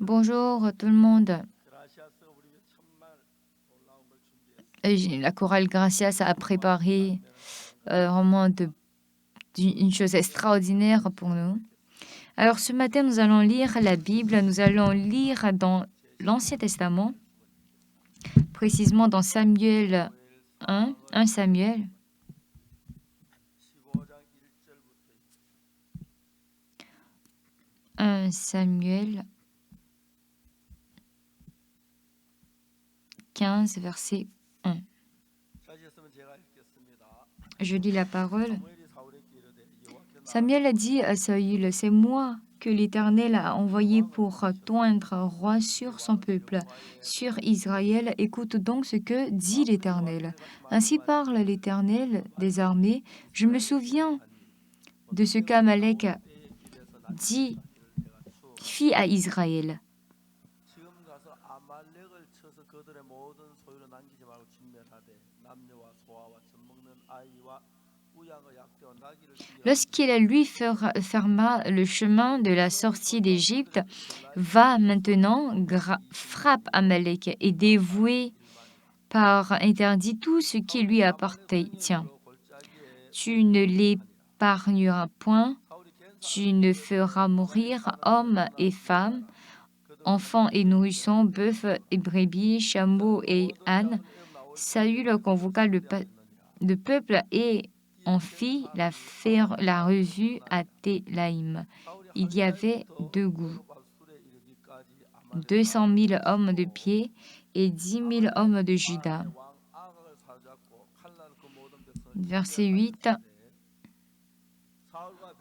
Bonjour tout le monde. La chorale Gracias a préparé vraiment une chose extraordinaire pour nous. Alors ce matin, nous allons lire la Bible. Nous allons lire dans l'Ancien Testament, précisément dans Samuel 1 Samuel. 1 Samuel 15, verset 1. Je lis la parole. Samuel a dit à Saül, « C'est moi que l'Éternel a envoyé pour t'oindre roi sur son peuple, sur Israël. Écoute donc ce que dit l'Éternel. Ainsi parle l'Éternel des armées. Je me souviens de ce qu'Amalek fit à Israël. Lorsqu'il lui ferma le chemin de la sortie d'Égypte, va maintenant, frappe Amalek et dévoué par interdit tout ce qui lui appartient. Tu ne l'épargneras point, tu ne feras mourir hommes et femmes, enfants et nourrissons, bœufs et brebis, chameaux et ânes. » Saül convoqua le peuple et en fit la revue à Télaïm. Il y avait 200 000 hommes de pied et 10 000 hommes de Juda. Verset 8,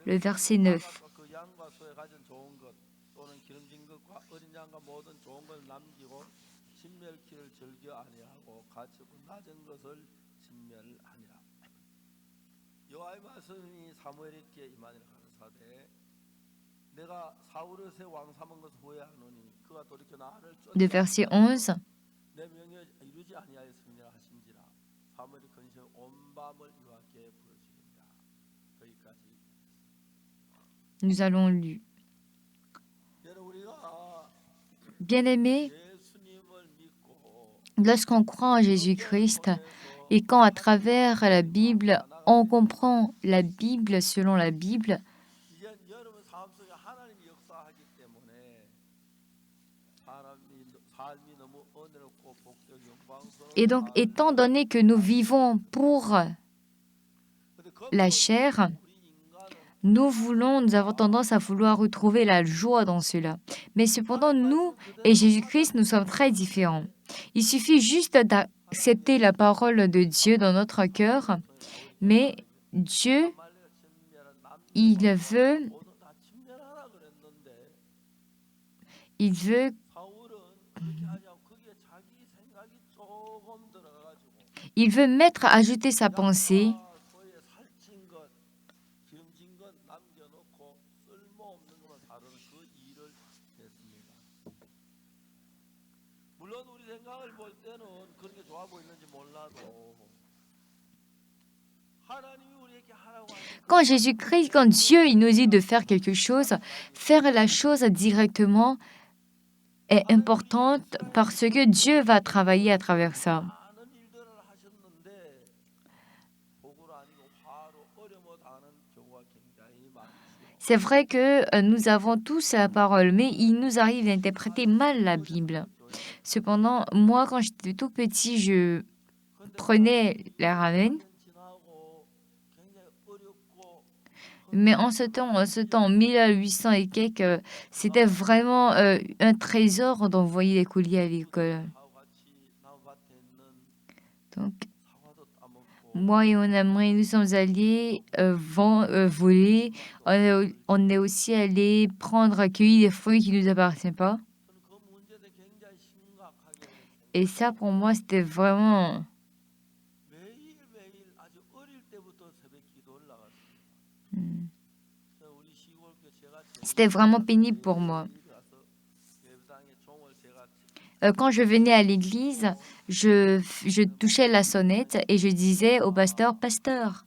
le verset 9. De verset 11. Nous allons lire. Bien-aimés, lorsqu'on croit en Jésus-Christ et quand à travers la Bible, on comprend la Bible selon la Bible, et donc étant donné que nous vivons pour la chair, nous avons tendance à vouloir retrouver la joie dans cela. Mais cependant, nous et Jésus-Christ, nous sommes très différents. Il suffit juste d'accepter la parole de Dieu dans notre cœur, mais Dieu, il veut ajouter sa pensée. Quand Dieu il nous dit de faire quelque chose, faire la chose directement est importante parce que Dieu va travailler à travers ça. C'est vrai que nous avons tous la parole, mais il nous arrive d'interpréter mal la Bible. Cependant, moi, quand j'étais tout petit, je prenais la ramen. Mais en ce temps, 1800 et quelques, c'était vraiment un trésor d'envoyer les colis à l'école. Donc, moi et mon ami, nous sommes allés voler. On est aussi allés cueillir des fruits qui ne nous appartiennent pas. Et ça, pour moi, c'était vraiment... C'était vraiment pénible pour moi. Quand je venais à l'église, je touchais la sonnette et je disais au pasteur, « Pasteur,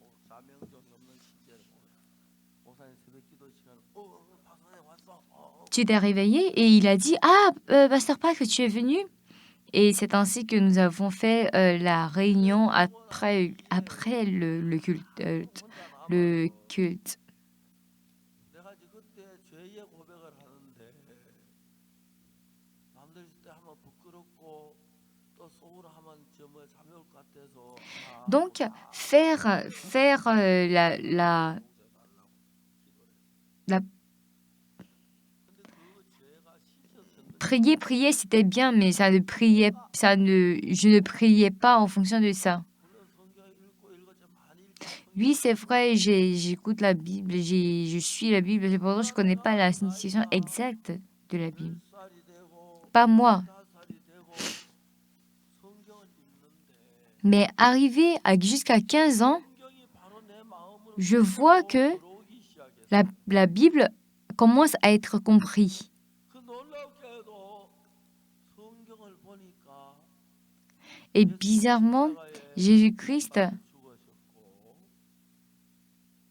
tu t'es réveillé et il a dit, ah, Pasteur Pâques, tu es venu? Et c'est ainsi que nous avons fait la réunion après le culte. Le culte. 내가 이제 그때 죄의 고백을 하는데 남들 있을 때 하면 부끄럽고 또 속으로 하면 뭐 잠이 올 것 같아서 Donc, faire la 근데 그 죄가 씻었었는데 prier, c'était bien, mais je ne priais pas en fonction de ça. 물론 성경 읽고 읽었지 많이 읽지만 Oui, 성경 c'est vrai, j'écoute la Bible, je suis la Bible, cependant je ne connais pas la signification exacte de la Bible. 10살이 되고 Pas moi. 15살이 되고 성경을 읽는데 Mais jusqu'à 15 ans, 성경이 바로 내 마음으로 je vois que 들어오기 시작했어. la Bible commence à être comprise. 그 놀랍게도 성경을 보니까 Et bizarrement, Jésus-Christ 죽으셨고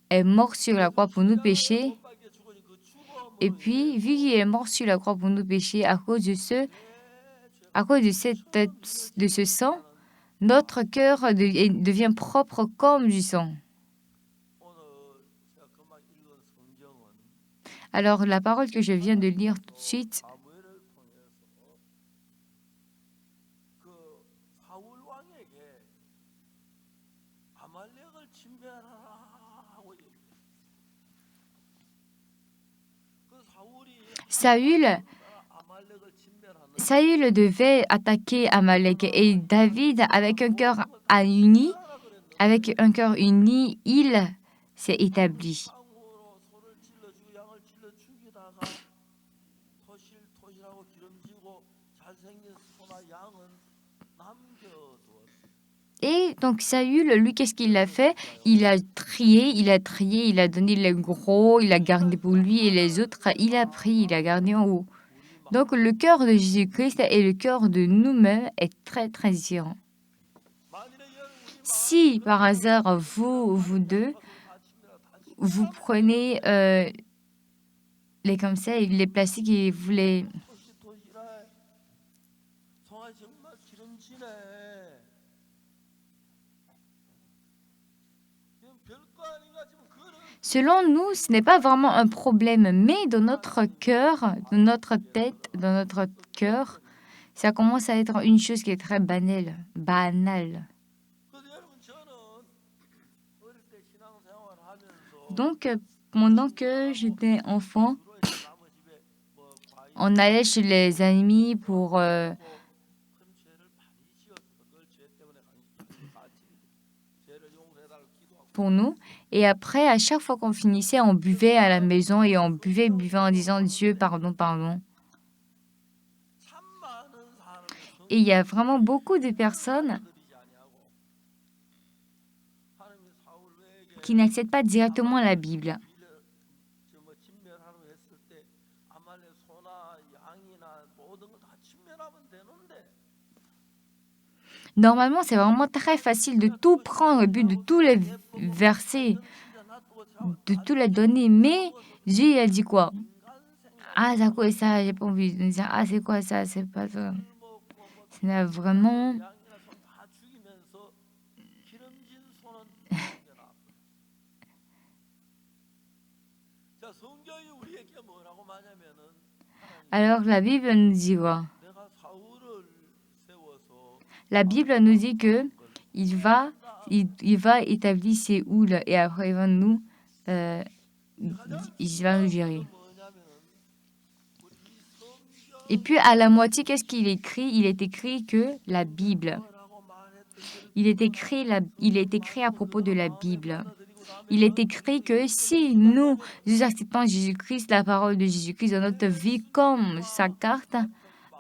est mort sur la croix pour nos péchés. Et puis, vu qu'il est mort sur la croix pour nos péchés, à cause de ce sang, notre cœur devient propre comme du sang. Alors, la parole que je viens de lire tout de suite, Saül devait attaquer Amalek et David, avec un cœur uni, il s'est établi. Et donc Saül, lui, qu'est-ce qu'il a fait? Il a trié, il a donné les gros, il a gardé pour lui et les autres, il a pris, il a gardé en haut. Donc le cœur de Jésus-Christ et le cœur de nous-mêmes est très, très différent. Si par hasard, vous deux, vous prenez les comme ça, les plastiques et vous les... Selon nous, ce n'est pas vraiment un problème, mais dans notre cœur, dans notre tête, dans notre cœur, ça commence à être une chose qui est très banale. Donc, pendant que j'étais enfant, on allait chez les amis pour nous. Et après, à chaque fois qu'on finissait, on buvait à la maison et on buvait en disant Dieu, pardon, pardon. Et il y a vraiment beaucoup de personnes qui n'acceptent pas directement la Bible. Normalement, c'est vraiment très facile de tout prendre, le but de tous les versets, de tout les donner. Mais Dieu, il a dit quoi? Ah, c'est quoi ça? J'ai pas envie de dire, ah, c'est quoi ça? C'est pas ça. C'est vraiment... Alors, la Bible nous dit quoi? La Bible nous dit que il va établir Séoul et après il va nous gérer. Et puis à la moitié, qu'est-ce qu'il écrit? Il est écrit que la Bible. Il est écrit à propos de la Bible. Il est écrit que si nous acceptons Jésus-Christ, la parole de Jésus-Christ dans notre vie comme sa carte,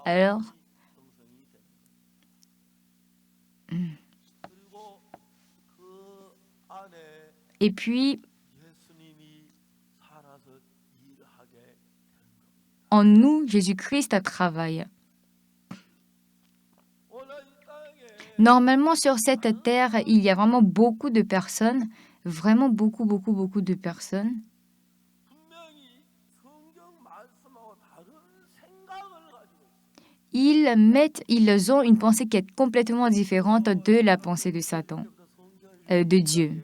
alors et puis en nous, Jésus-Christ travaille. Normalement, sur cette terre, il y a vraiment beaucoup de personnes, vraiment beaucoup de personnes ils ont une pensée qui est complètement différente de la pensée de Satan, de Dieu.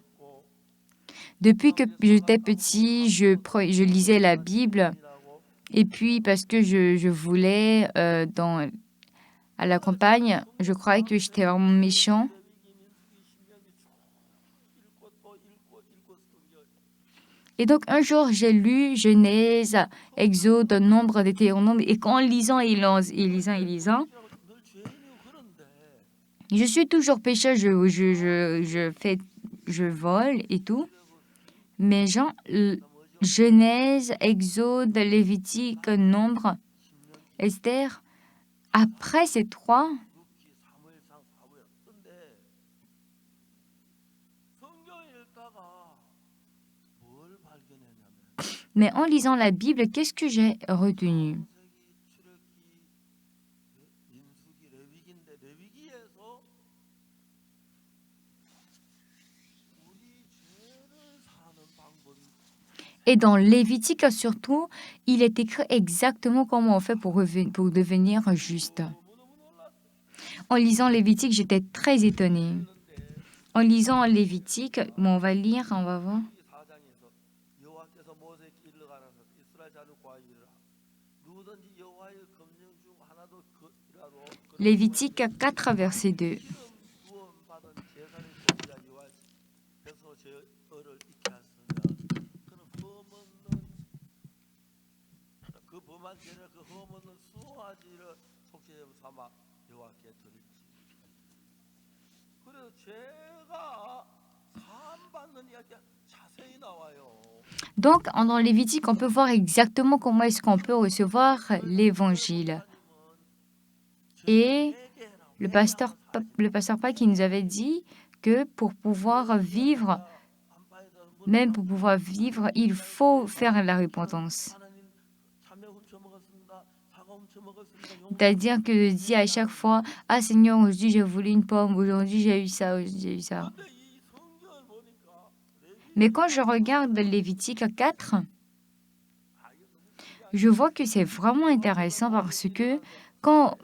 Depuis que j'étais petit, je lisais la Bible. Et puis, parce que je voulais, à la campagne, je croyais que j'étais vraiment méchant. Et donc, un jour, j'ai lu Genèse, Exode, Nombre, Deutéronome. Et qu'en lisant et lisant, je suis toujours pécheur, je vole et tout. Mais Genèse, Exode, Lévitique, Nombre, Esther, après ces trois, mais en lisant la Bible, qu'est-ce que j'ai retenu? Et dans Lévitique surtout, il est écrit exactement comment on fait pour devenir juste. En lisant Lévitique, j'étais très étonnée. En lisant Lévitique, bon, on va lire, on va voir. Lévitique 4, verset 2. Donc, dans Lévitique, on peut voir exactement comment est-ce qu'on peut recevoir l'Évangile. Et le pasteur Paul qui nous avait dit que pour pouvoir vivre, même pour pouvoir vivre, il faut faire la repentance. C'est-à-dire que je dis à chaque fois, ah Seigneur, aujourd'hui j'ai voulu une pomme, aujourd'hui j'ai eu ça, aujourd'hui j'ai eu ça. Mais quand je regarde Lévitique 4, je vois que c'est vraiment intéressant parce que quand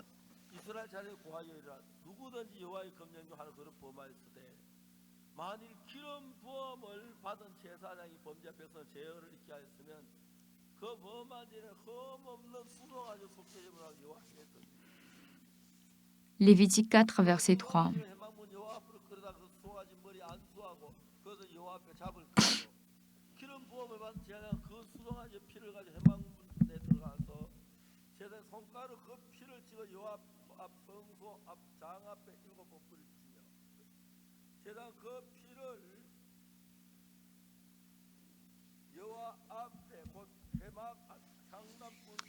Lévitique 4, verset 3.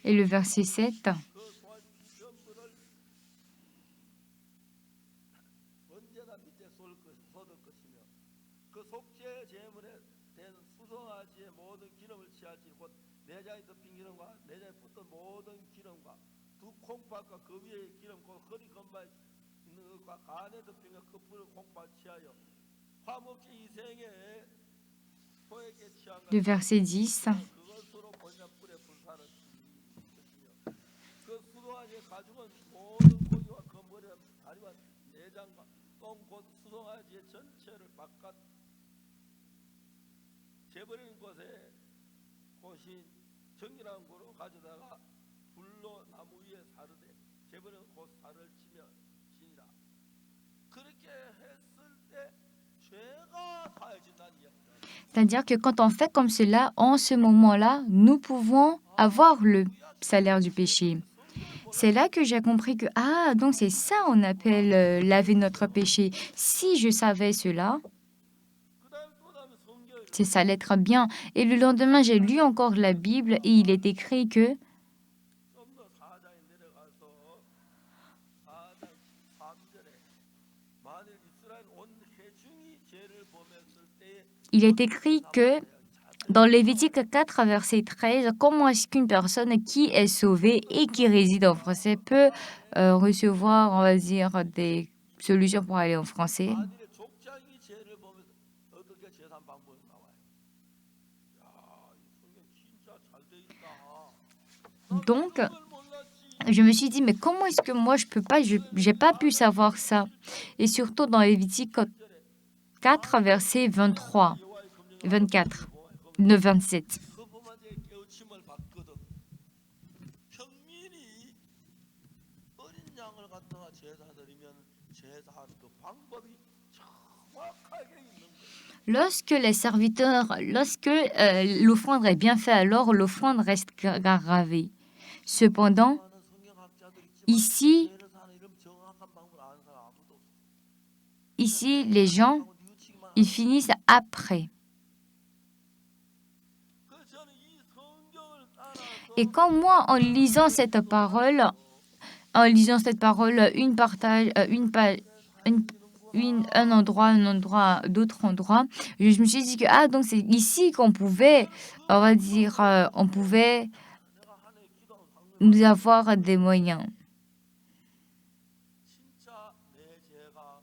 Et le verset 7. Le verset 10. C'est-à-dire que quand on fait comme cela, en ce moment-là, nous pouvons avoir le salaire du péché. C'est là que j'ai compris que, ah, donc c'est ça on appelle laver notre péché. Si je savais cela, c'est ça l'être bien. Et le lendemain, j'ai lu encore la Bible et il est écrit que dans Lévitique 4, verset 13, comment est-ce qu'une personne qui est sauvée et qui réside en français peut recevoir, on va dire, des solutions pour aller en français? Donc, Je me suis dit, mais comment est-ce que moi je peux pas, j'ai pas pu savoir ça. Et surtout dans Lévitique 4, verset 23, 24, 27. 그 범죄의 깨우침을 받거든 평민이 어린 양을 갖다가 제사 드리면 제사하는 그 방법이 정확하게 있는 거예요. Lorsque les serviteurs, lorsque l'offrande est bien faite, alors l'offrande reste gravée. Cependant, 많은 성경학자들이 있지만 ici, 죄를 사는 이런 정확한 방법을 아는 사람 아무도 없어. ici, les gens, 뉘우치기만 ils 하는 finissent après. 그 저는 이 성경을 따라서 Et quand moi, en lisant cette parole, une partage, une page, un endroit, d'autres endroits, je me suis dit que ah donc c'est ici qu'on pouvait, on va dire, on pouvait 내가 한 해 기도하면 확률 nous avoir des moyens. 진짜 내 죄가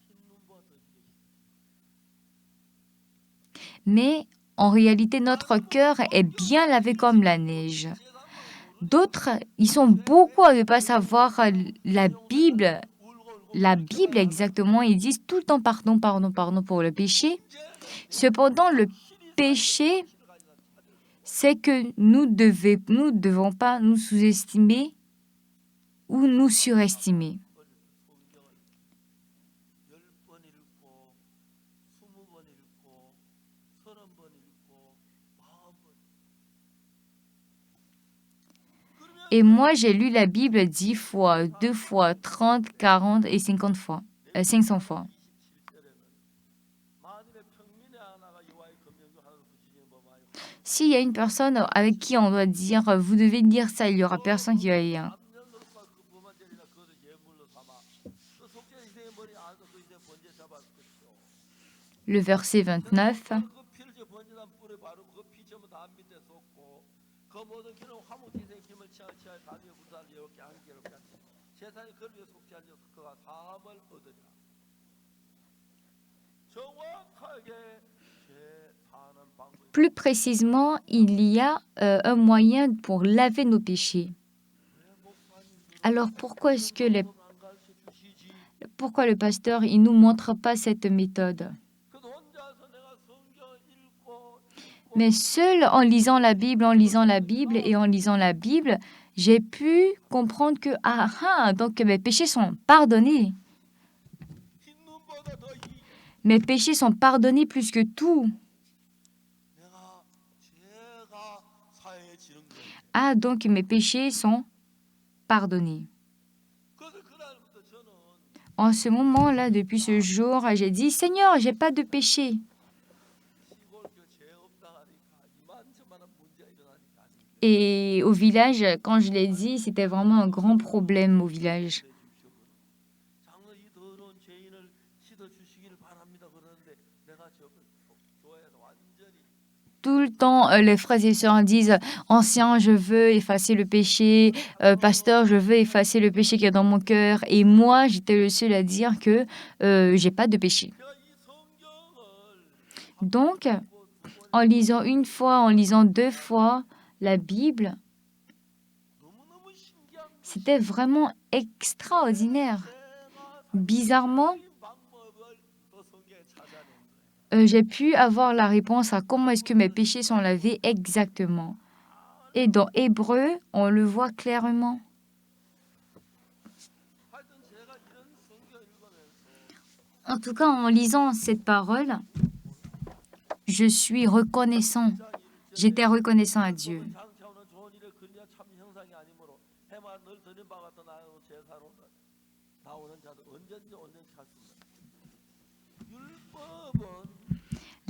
흰 눈보다 더 이게 Mais en réalité, notre cœur est bien lavé comme la neige. D'autres, ils sont beaucoup à ne pas savoir la Bible. La Bible exactement, ils disent tout le temps pardon, pardon, pardon pour le péché. Cependant, le péché, c'est que nous ne devons pas nous sous-estimer ou nous surestimer. 어릴 때 성경을 10번 읽고 20번 읽고 30번 읽고 40번 Et moi, j'ai lu la Bible 10 fois, 2 fois, 30, 40 et 50 fois, 500 fois. 27절에는 만일에 평민의 하나가 여호와의 검령 중 하나를 부지기는 범하여 S'il y a une personne avec qui on doit dire, vous devez dire ça, il n'y aura personne qui va dire. 남녀노소가 그 범한 죄이나 그것을 예물로 삼아 그 속죄 희생의 머리 안에서 그 희생 번제 잡았을 것이요 Le verset 29. 그 피를 제 번제단 뿔에 바르고 그 피점은 단 밑에 쏟고 그 모든 기름 화목 희생의 기름을 취하여 다니엘 군사를 여호와께 한계롭게 하니 제사장이 그를 위해 속죄한 즉 그가 사함을 얻으리라 정확하게 죄 사는 방법이 Plus précisément, il y a un moyen pour laver nos péchés. Alors pourquoi est-ce que 안 가르쳐 주시지 pourquoi le pasteur il nous montre pas cette méthode? 그 혼자서 내가 성경을 읽고 Mais seul en lisant la Bible et en lisant la Bible, j'ai pu comprendre que donc mes péchés sont pardonnés. 흰 눈보다 더 Mes péchés sont pardonnés plus que tout. 내가 죄가 사해지는 거예요. Ah, donc mes péchés sont pardonnés. 그래서 그날부터 저는 En ce moment-là, depuis ce jour, j'ai dit, Seigneur, j'ai pas de péché. 시골교 죄 없다 하니까 이만저만한 문제가 일어나니까 아니에요. Et au village, quand je l'ai dit, c'était vraiment un grand problème au village. 장로 이 더러운 죄인을 씻어 주시기를 바랍니다. 그러는데 내가 저 교회에서 완전히 Tout le temps, les frères et sœurs disent, Ancien, je veux effacer le péché. Pasteur, je veux effacer le péché qui est dans mon cœur. Et moi, j'étais le seul à dire que j'ai pas de péché. 내가 이 성경을 Donc, en lisant une fois, en lisant 2 fois la Bible, 너무너무 신기한 c'était vraiment extraordinaire. Bizarrement, 이 방법을 또 성경에 찾아낸 거예요. j'ai pu avoir la réponse à comment est-ce que mes péchés sont lavés exactement. Et dans Hébreu, on le voit clairement. 하여튼 제가 이런 성경 읽으면서 En tout cas, en lisant cette parole, je suis reconnaissant. J'étais reconnaissant à Dieu. 장차오는 좋은 일을 그리냐 참 형상이 아니므로 해마 늘 드린 바 같은 나의 제사로 나오는 자들 언제든지 온전히 찾습니다. 율법은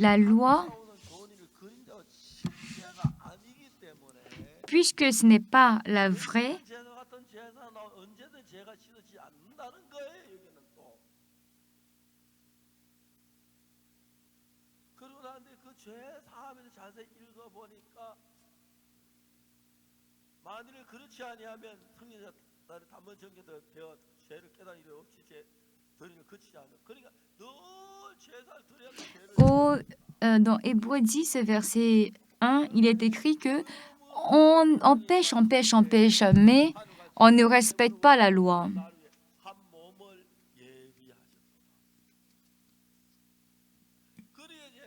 La loi, 나오는 좋은 일을 그린 자와 실제가 아니기 때문에 puisque ce n'est pas la vraie, 제사 같은 제사 나 언제든 죄가 씻어지지 않는다는 거예요. 여기는 또 그리고 나는데 그 죄 사함에서 자세히 읽어 보니까 만일 그렇지 아니하면 성인자 나를 단번 정죄되어 죄를 깨달은 일이 없이 죄 드리를 그치지 않아. 그러니까 늘 제사를 드려야 죄를 dans Hébreu 10, verset 1, il est écrit que on pêche, mais On ne respecte pas la loi. 날 위해 한 몸을 예비하셨다. 그리고 이제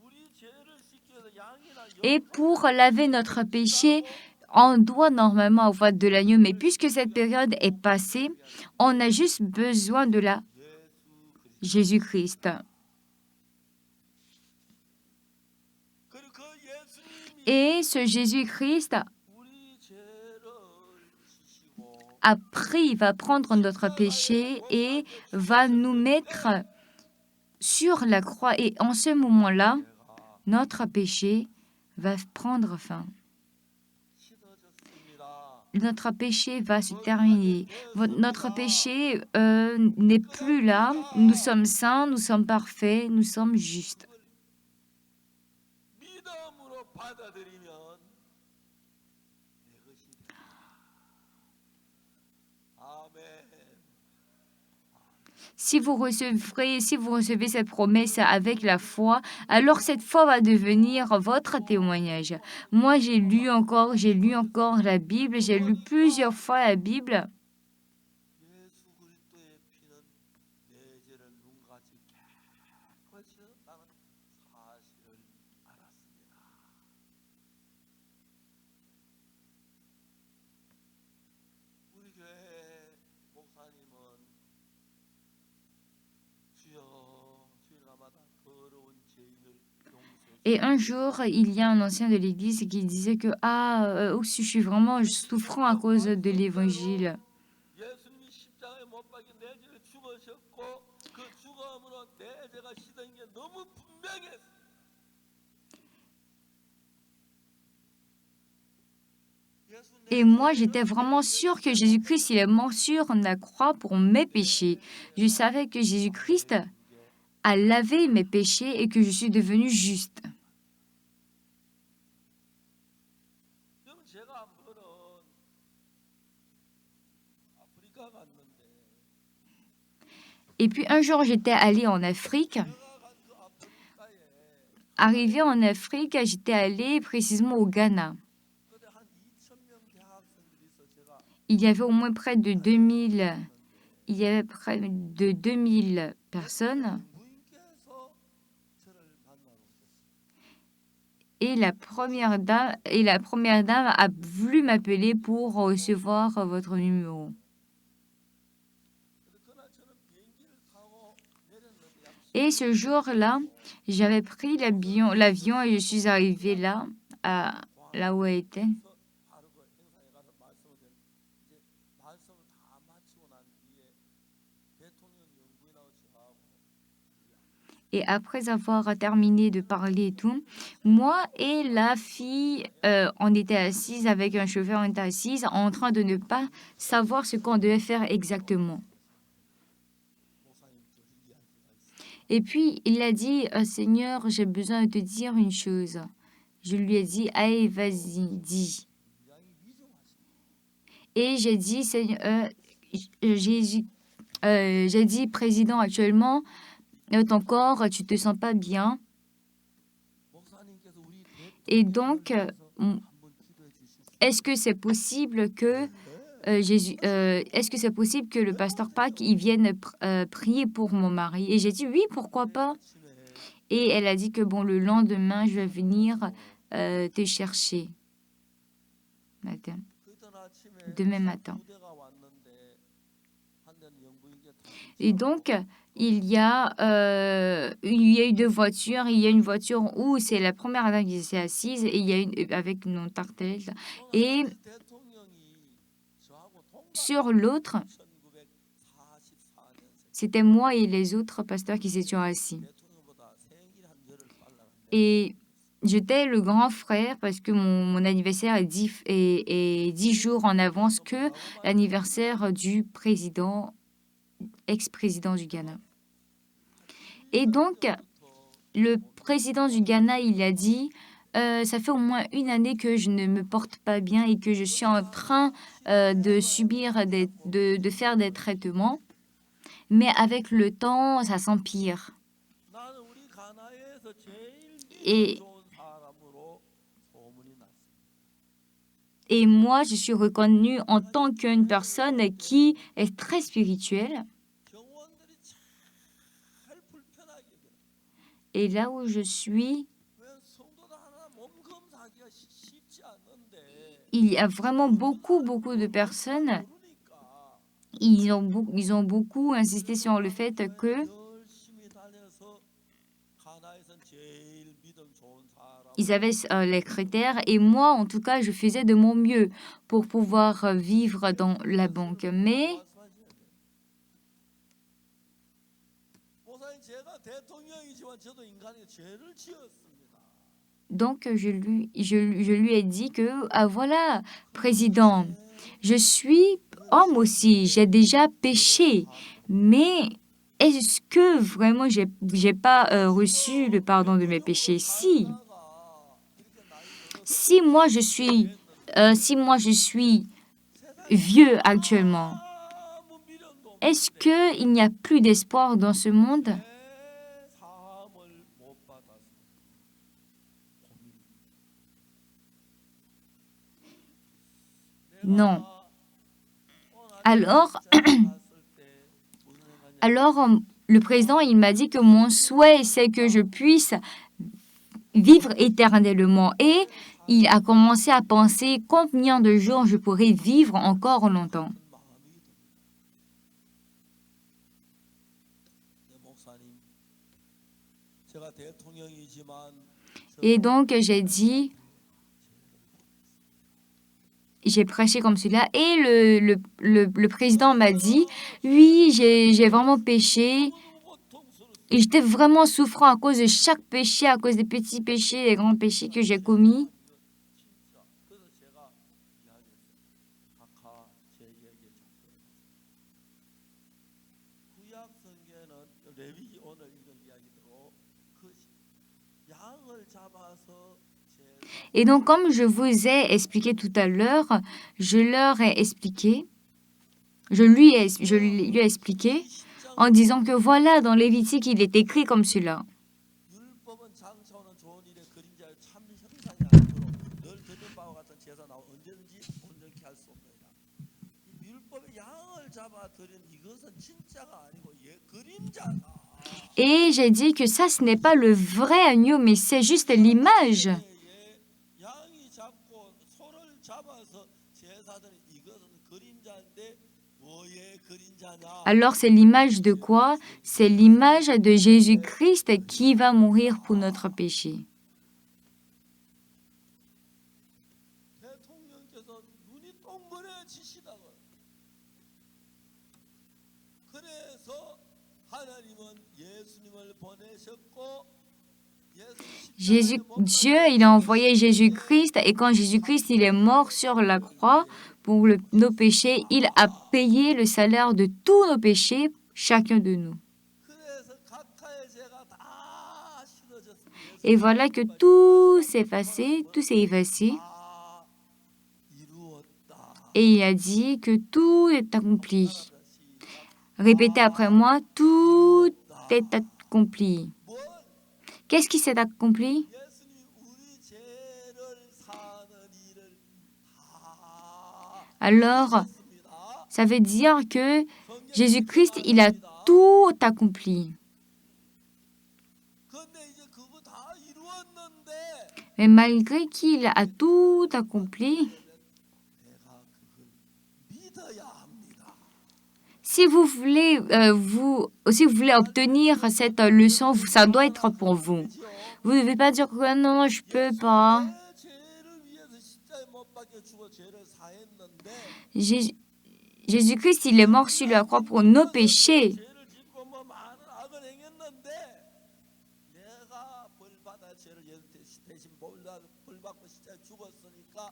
우리 죄를 씻기 위해서 양이나 Et 염소 pour laver notre péché, on doit normalement avoir de l'agneau, mais puisque cette période est passée, on a juste besoin de la 예수 그리스도. Jésus-Christ. 그리고 그 예수님이 Et ce Jésus-Christ, 우리 죄를 지시고 après, il va prendre notre péché et va nous mettre sur la croix. Et en ce moment-là, 내가 notre péché va prendre fin. 씻어졌습니다. Notre péché va se terminer. Notre péché n'est plus là. Nous sommes saints, nous sommes parfaits, nous sommes justes. 믿음으로 받아들이면 내 것이 돼. 아멘. Si vous recevez cette promesse avec la foi, alors cette foi va devenir votre témoignage. Moi, j'ai lu encore la Bible, j'ai lu plusieurs fois la Bible. 예수 그리스도의 피는 내 죄를 눈같이 깨끗이 씻었다는 사실을 알았습니다. 우리 교회 목사님은 주여 주일마다 더러운 죄인을 용서해 Et un jour, il y a un ancien de l'Église qui disait que aussi, je suis vraiment souffrant à cause de l'Évangile. 예수님이 십자가에 못 박혀 내 죄를 죽으셨고 그 죽음으로 내 죄가 씻은 게 너무 분명했어. Et moi, j'étais vraiment sûre que Jésus-Christ, il est mort sur la croix pour mes péchés. Je savais que Jésus-Christ a lavé mes péchés et que je suis devenue juste. 그럼 제가 한 번은 아프리카 갔는데 Et puis un jour, j'étais allée en Afrique. 제가 간 그 아프리카에 Arrivée en Afrique, j'étais allée précisément au Ghana. 그때 한 2,000명 대학생들이 있어 제가 Il y avait au moins près de 2000, il y avait près de 2000 personnes. 부인께서 저를 만나러 오셨어요. Et la première dame a voulu m'appeler pour recevoir votre numéro. 근데 그날 저는 비행기를 타고 내렸는데 약 Et ce jour-là, j'avais pris l'avion et je suis arrivée là où elle était. 바로 그 행사에 가서 말씀을 드렸는데 이제 말씀을 다 마치고 난 뒤에 대통령 연구인하고 저하고 Et après avoir terminé de parler et tout, moi et la fille, on était assises avec un chauffeur, on était assises en train de ne pas savoir ce qu'on devait faire exactement. 목사님 저 이야기가 있어요. Et puis, il a dit, Seigneur, j'ai besoin de te dire une chose. Je lui ai dit, allez, vas-y, dis. 굉장히 위중하십니다. Et j'ai dit, Seigneur, Jésus, j'ai dit, Président, actuellement, ton corps, tu te sens pas bien. 목사님께서 우리 Et donc, 대통령을 위해서 한번 기도해 주실 수 est-ce que c'est possible que est-ce que c'est possible que le pasteur Park il vienne prier pour mon mari? Et j'ai dit oui, pourquoi pas? 아침에 Et elle a dit que bon, le lendemain, je vais venir te chercher. Matin. 그전 아침에 Demain matin. 2대가 왔는데 한 대는 영부인께 Et donc, il y a eu deux voitures. Il y a une voiture où c'est la première dame qui s'est assise et il y a une avec une tartelette. Et 대통령이 저하고 sur l'autre, 1944년생 c'était moi et les autres pasteurs qui s'étions assis. 대통령보다 생일 한 열흘 빨라 Et j'étais le grand frère parce que mon anniversaire est 10 jours en avance que l'anniversaire du président, ex-président du Ghana. Et donc, le président du Ghana, il a dit, ça fait au moins une année que je ne me porte pas bien et que je suis en train de subir, de faire des traitements. Mais avec le temps, ça s'empire. 나는 우리 가나에서 제일 Et, 믿음 좋은 사람으로 소문이 났습니다. Et moi, je suis reconnue en tant qu'une personne qui est très spirituelle. 경호원들이 잘 불편하게 여겨요. Et là où je suis, 왜 성도도 하나 몸 검사하기가 쉽지 않는데 il y a vraiment beaucoup de personnes. 모르니까 Ils ont beaucoup insisté sur le fait que 열심히 다녀서 가나에선 제일 믿음 좋은 사람 ils avaient les critères. Et moi, en tout cas, je faisais de mon mieux pour pouvoir vivre dans la banque. Mais 말씀하셔야 돼요. 목사님 제가 대통령이지만 저도 인간이 죄를 지었습니다. donc, je lui ai dit que, ah voilà, président, je suis homme aussi, j'ai déjà péché, mais est-ce que vraiment j'ai pas reçu le pardon de mes péchés? Si, 살다가 이렇게 나이 들어서 si moi je suis vieux actuellement, 아무 미련도 est-ce 없는데 qu'il n'y a plus d'espoir dans ce monde? 내 사함을 못 받아서 고민. Non. 오늘 Alors, 갔을 때 무슨 생각이냐? alors le président, il m'a dit que mon souhait, c'est que je puisse vivre éternellement. Et il a commencé à penser combien de jours je pourrais vivre encore longtemps. 마음이 듭니다. 네, 목사님, 제가 대통령이지만 Et donc, j'ai prêché comme cela. Et le président m'a dit, oui, j'ai vraiment péché. Et j'étais vraiment souffrant à cause de chaque péché, à cause des petits péchés, des grands péchés que j'ai commis. 진짜 그래서 제가 이야기했어요. 각하 제 얘기에 작성했어요. 구약 성경에는 레위기 오늘 읽은 이야기대로 그 양을 잡아서 Et donc, comme je vous ai expliqué tout à l'heure, je lui ai expliqué en disant que voilà, dans Lévitique, il est écrit comme cela. 율법은 장차오는 좋은 일의 그림자요 참 형상이 아니므로 늘 들은 바와 같은 제사 나와 언제든지 온전케 할 수 없느니라. 이 율법의 양을 잡아 드린 이것은 진짜가 아니고 그림자다. Et j'ai dit que ça, ce n'est pas le vrai agneau, mais c'est juste l'image. 양이 잡고 소를 잡아서 제사드린 이것은 그림자인데 뭐의 그림자냐? Alors, c'est l'image de quoi? C'est l'image de Jésus-Christ qui va mourir pour notre péché. 대통령께서 눈이 동그래지시다고. 그래서 하나님은 예수님을 보내셨고 Dieu, il a envoyé Jésus-Christ et quand Jésus-Christ, il est mort sur la croix pour nos péchés, il a payé le salaire de tous nos péchés, chacun de nous. 그래서 각하의 죄가 다 씻어졌습니다. Et voilà que tout s'est effacé, tout s'est effacé. 다 이루었다. Et il a dit que tout est accompli. Répétez après moi, tout est accompli. 뭘 Qu'est-ce qui s'est accompli? 예수님 우리 죄를 사는 일을 다 Alors, 했습니다. ça veut dire que Jésus-Christ, il a tout accompli. 근데 이제 그거 다 이루었는데 Mais malgré qu'il a tout accompli, 내가 그걸 믿어야 합니다. si vous voulez, si vous voulez obtenir cette leçon, ça doit être pour vous. Vous ne devez pas dire que non, je peux pas. 내 죄를 위해서 십자가에 못 박혀 죽어 죄를 사했는데 Jésus-Christ, il est mort sur la croix pour nos péchés. 죄를 짓고 뭐 많은 악을 행했는데 내가 벌 받아 죄를 예수 대신 벌 받고 십자가에 죽었으니까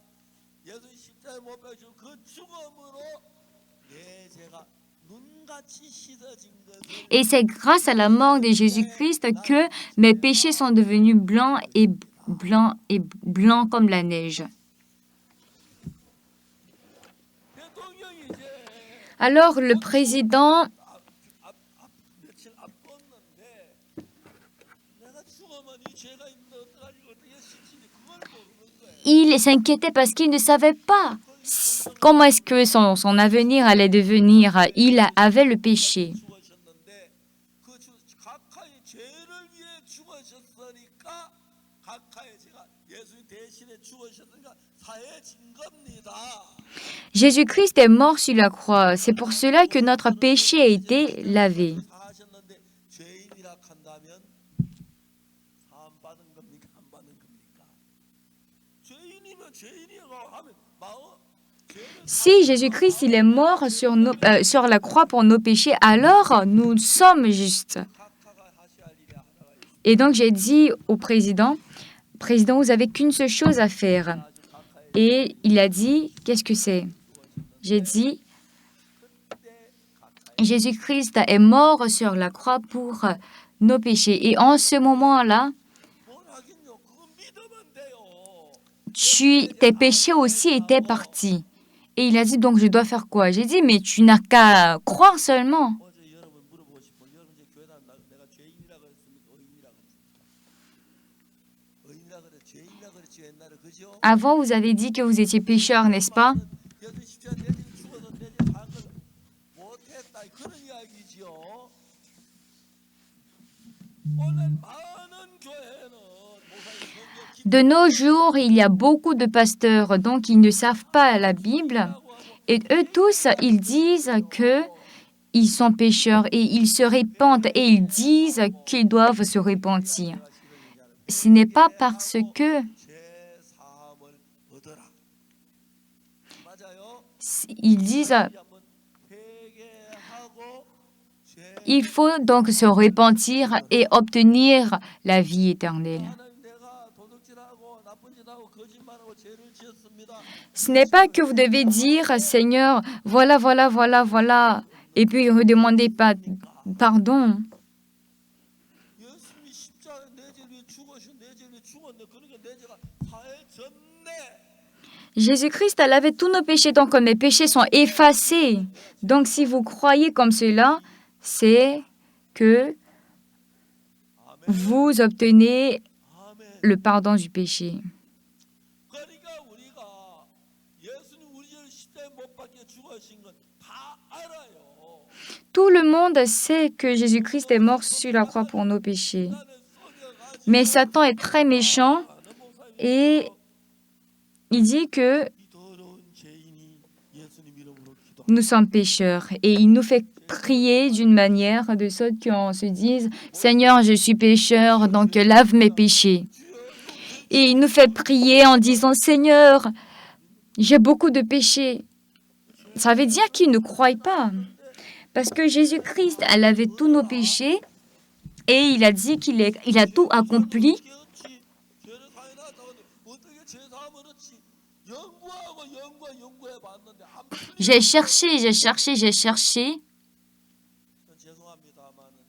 예수 십자가에 못 박혀 죽은 그 죽음으로 내 죄가 눈같이 씻어진 것을 Et c'est grâce à la mort de Jésus-Christ que mes péchés sont devenus blancs et blancs comme la neige. 대통령이 이제 Alors le président, 며칠 앞뒀는데 내가 죽으면 이 죄가 있는데 어떻게 씻지 그걸 모르는 거예요. il s'inquiétait parce qu'il ne savait pas comment est-ce que son avenir allait devenir. Il avait le péché. 죽으셨는데 각하의 죄를 위해 죽으셨으니까 각하의 죄가 예수님 대신에 죽으셨으니까 사해진 겁니다. Jésus-Christ est mort sur la croix. C'est pour cela que notre péché a été lavé. 사하셨는데 죄인이라 한다면 사함 받은 겁니까 안 받은 겁니까? 죄인이면 죄인이라고 하면 마음 Si Jésus-Christ il est mort sur la croix pour nos péchés, alors nous sommes justes. 각하가 하셔야 할 일이 하나가 있습니다. Et donc j'ai dit au président, Président, vous avez qu'une seule chose à faire. Et il a dit, qu'est-ce que c'est? J'ai dit, Jésus-Christ est mort sur la croix pour nos péchés. Et en ce moment-là, 뭘 하긴요? 그거 믿으면 돼요. tes péchés aussi étaient partis. Et il a dit, donc je dois faire quoi? J'ai dit, mais tu n'as qu'à croire seulement. 어제 여러분 물어보고 싶어. 여러분 이제 교회 다니 내가 죄인이라 그랬습니까? 의인이라 그랬습니까? 의인이라 그래 죄인이라 그랬지 옛날에 그죠? Avant, vous avez dit que vous étiez pécheur, n'est-ce pas? 예수 십자가 내 집에 죽어서 내 집에 산걸 못했다 그런 이야기지요. 오늘 많은 교회는 목사님 성경 De nos jours, il y a beaucoup de pasteurs, donc ils ne savent pas la Bible. Et eux tous, ils disent que ils sont pécheurs et ils se répandent et ils disent qu'ils doivent se repentir. Ce n'est pas parce que 죄 사함을 얻어라. 맞아요. ils disent 한번 회개하고 죄 il faut donc se repentir et obtenir la vie éternelle. 하나님 내가 도둑질하고 나쁜 짓하고 거짓말하고 죄를 지었습니다. Ce n'est pas que vous devez dire Seigneur, voilà, voilà, voilà, voilà, et puis redemander pardon. 예수님이 십자가에 내 죄를 위해 죽으신 내 죄를 위해 죽었네. 그러니까 내 죄가 사해졌네. Jésus-Christ a lavé tous nos péchés, donc mes péchés sont effacés. Donc si vous croyez comme cela, c'est que vous obtenez 아멘. le pardon du péché. 그러니까 우리가 예수님 우리 죄를 십자가에 못 박혀 죽으신 건 다 알아요. Tout le monde sait que Jésus-Christ est mort sur la croix pour nos péchés. Mais Satan est très méchant et il dit que 이 더러운 죄인이 예수님 이름으로 기도. nous sommes pécheurs et il nous fait prier d'une manière de sorte qu'on se dise Seigneur, je suis pécheur, donc lave mes péchés. Et il nous fait prier en disant Seigneur, j'ai beaucoup de péchés. Ça veut dire qu'il ne croit pas. Parce que Jésus-Christ a lavé tous nos péchés et il a dit il a tout accompli. 깨었지. 죄를 사해놨다고 하는데 어떻게 죄 사함을 얻지? 연구해 봤는데 한 J'ai cherché, j'ai cherché, j'ai cherché. 죄송합니다만은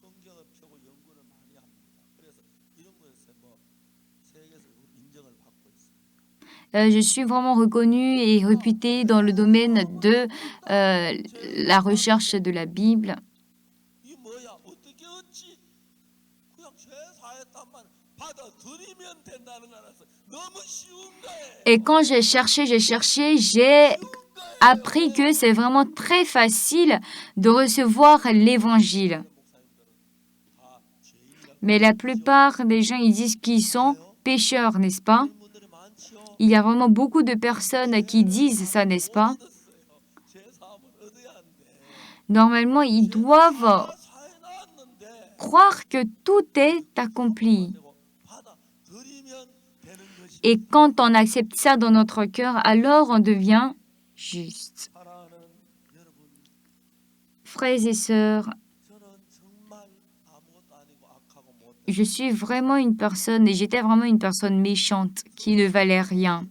성경을 펴고 연구를 많이 합니다. 그래서 이런 거에서 뭐 세계에서 인정을 받고 있습니다. Je suis vraiment reconnue et réputée dans le domaine de la recherche de la Bible. 이 뭐야? 어떻게 얻지? 그냥 죄 사했단 말 받아들이면 된다는 거 알았어. 너무 쉬운 거예요. Et quand j'ai cherché, j'ai appris que c'est vraiment très facile de recevoir l'évangile. 다 죄인이라고 Mais la plupart des gens, ils disent qu'ils sont pécheurs, n'est-ce pas? 분들이 많지요. Il y a vraiment beaucoup de personnes qui disent ça, n'est-ce pas? 죄 사함을 얻어야 한대. Normalement, ils doivent 사해놨는데 croire que tout est accompli. 되고 받아들이면 되는 것이 Et quand on accepte ça dans notre cœur, alors on devient juste. 사랑하는 여러분. Frères et sœurs, 저는 정말 아무것도 아니고 악하고 못 je suis vraiment une personne, et j'étais vraiment une personne méchante qui ne valait rien.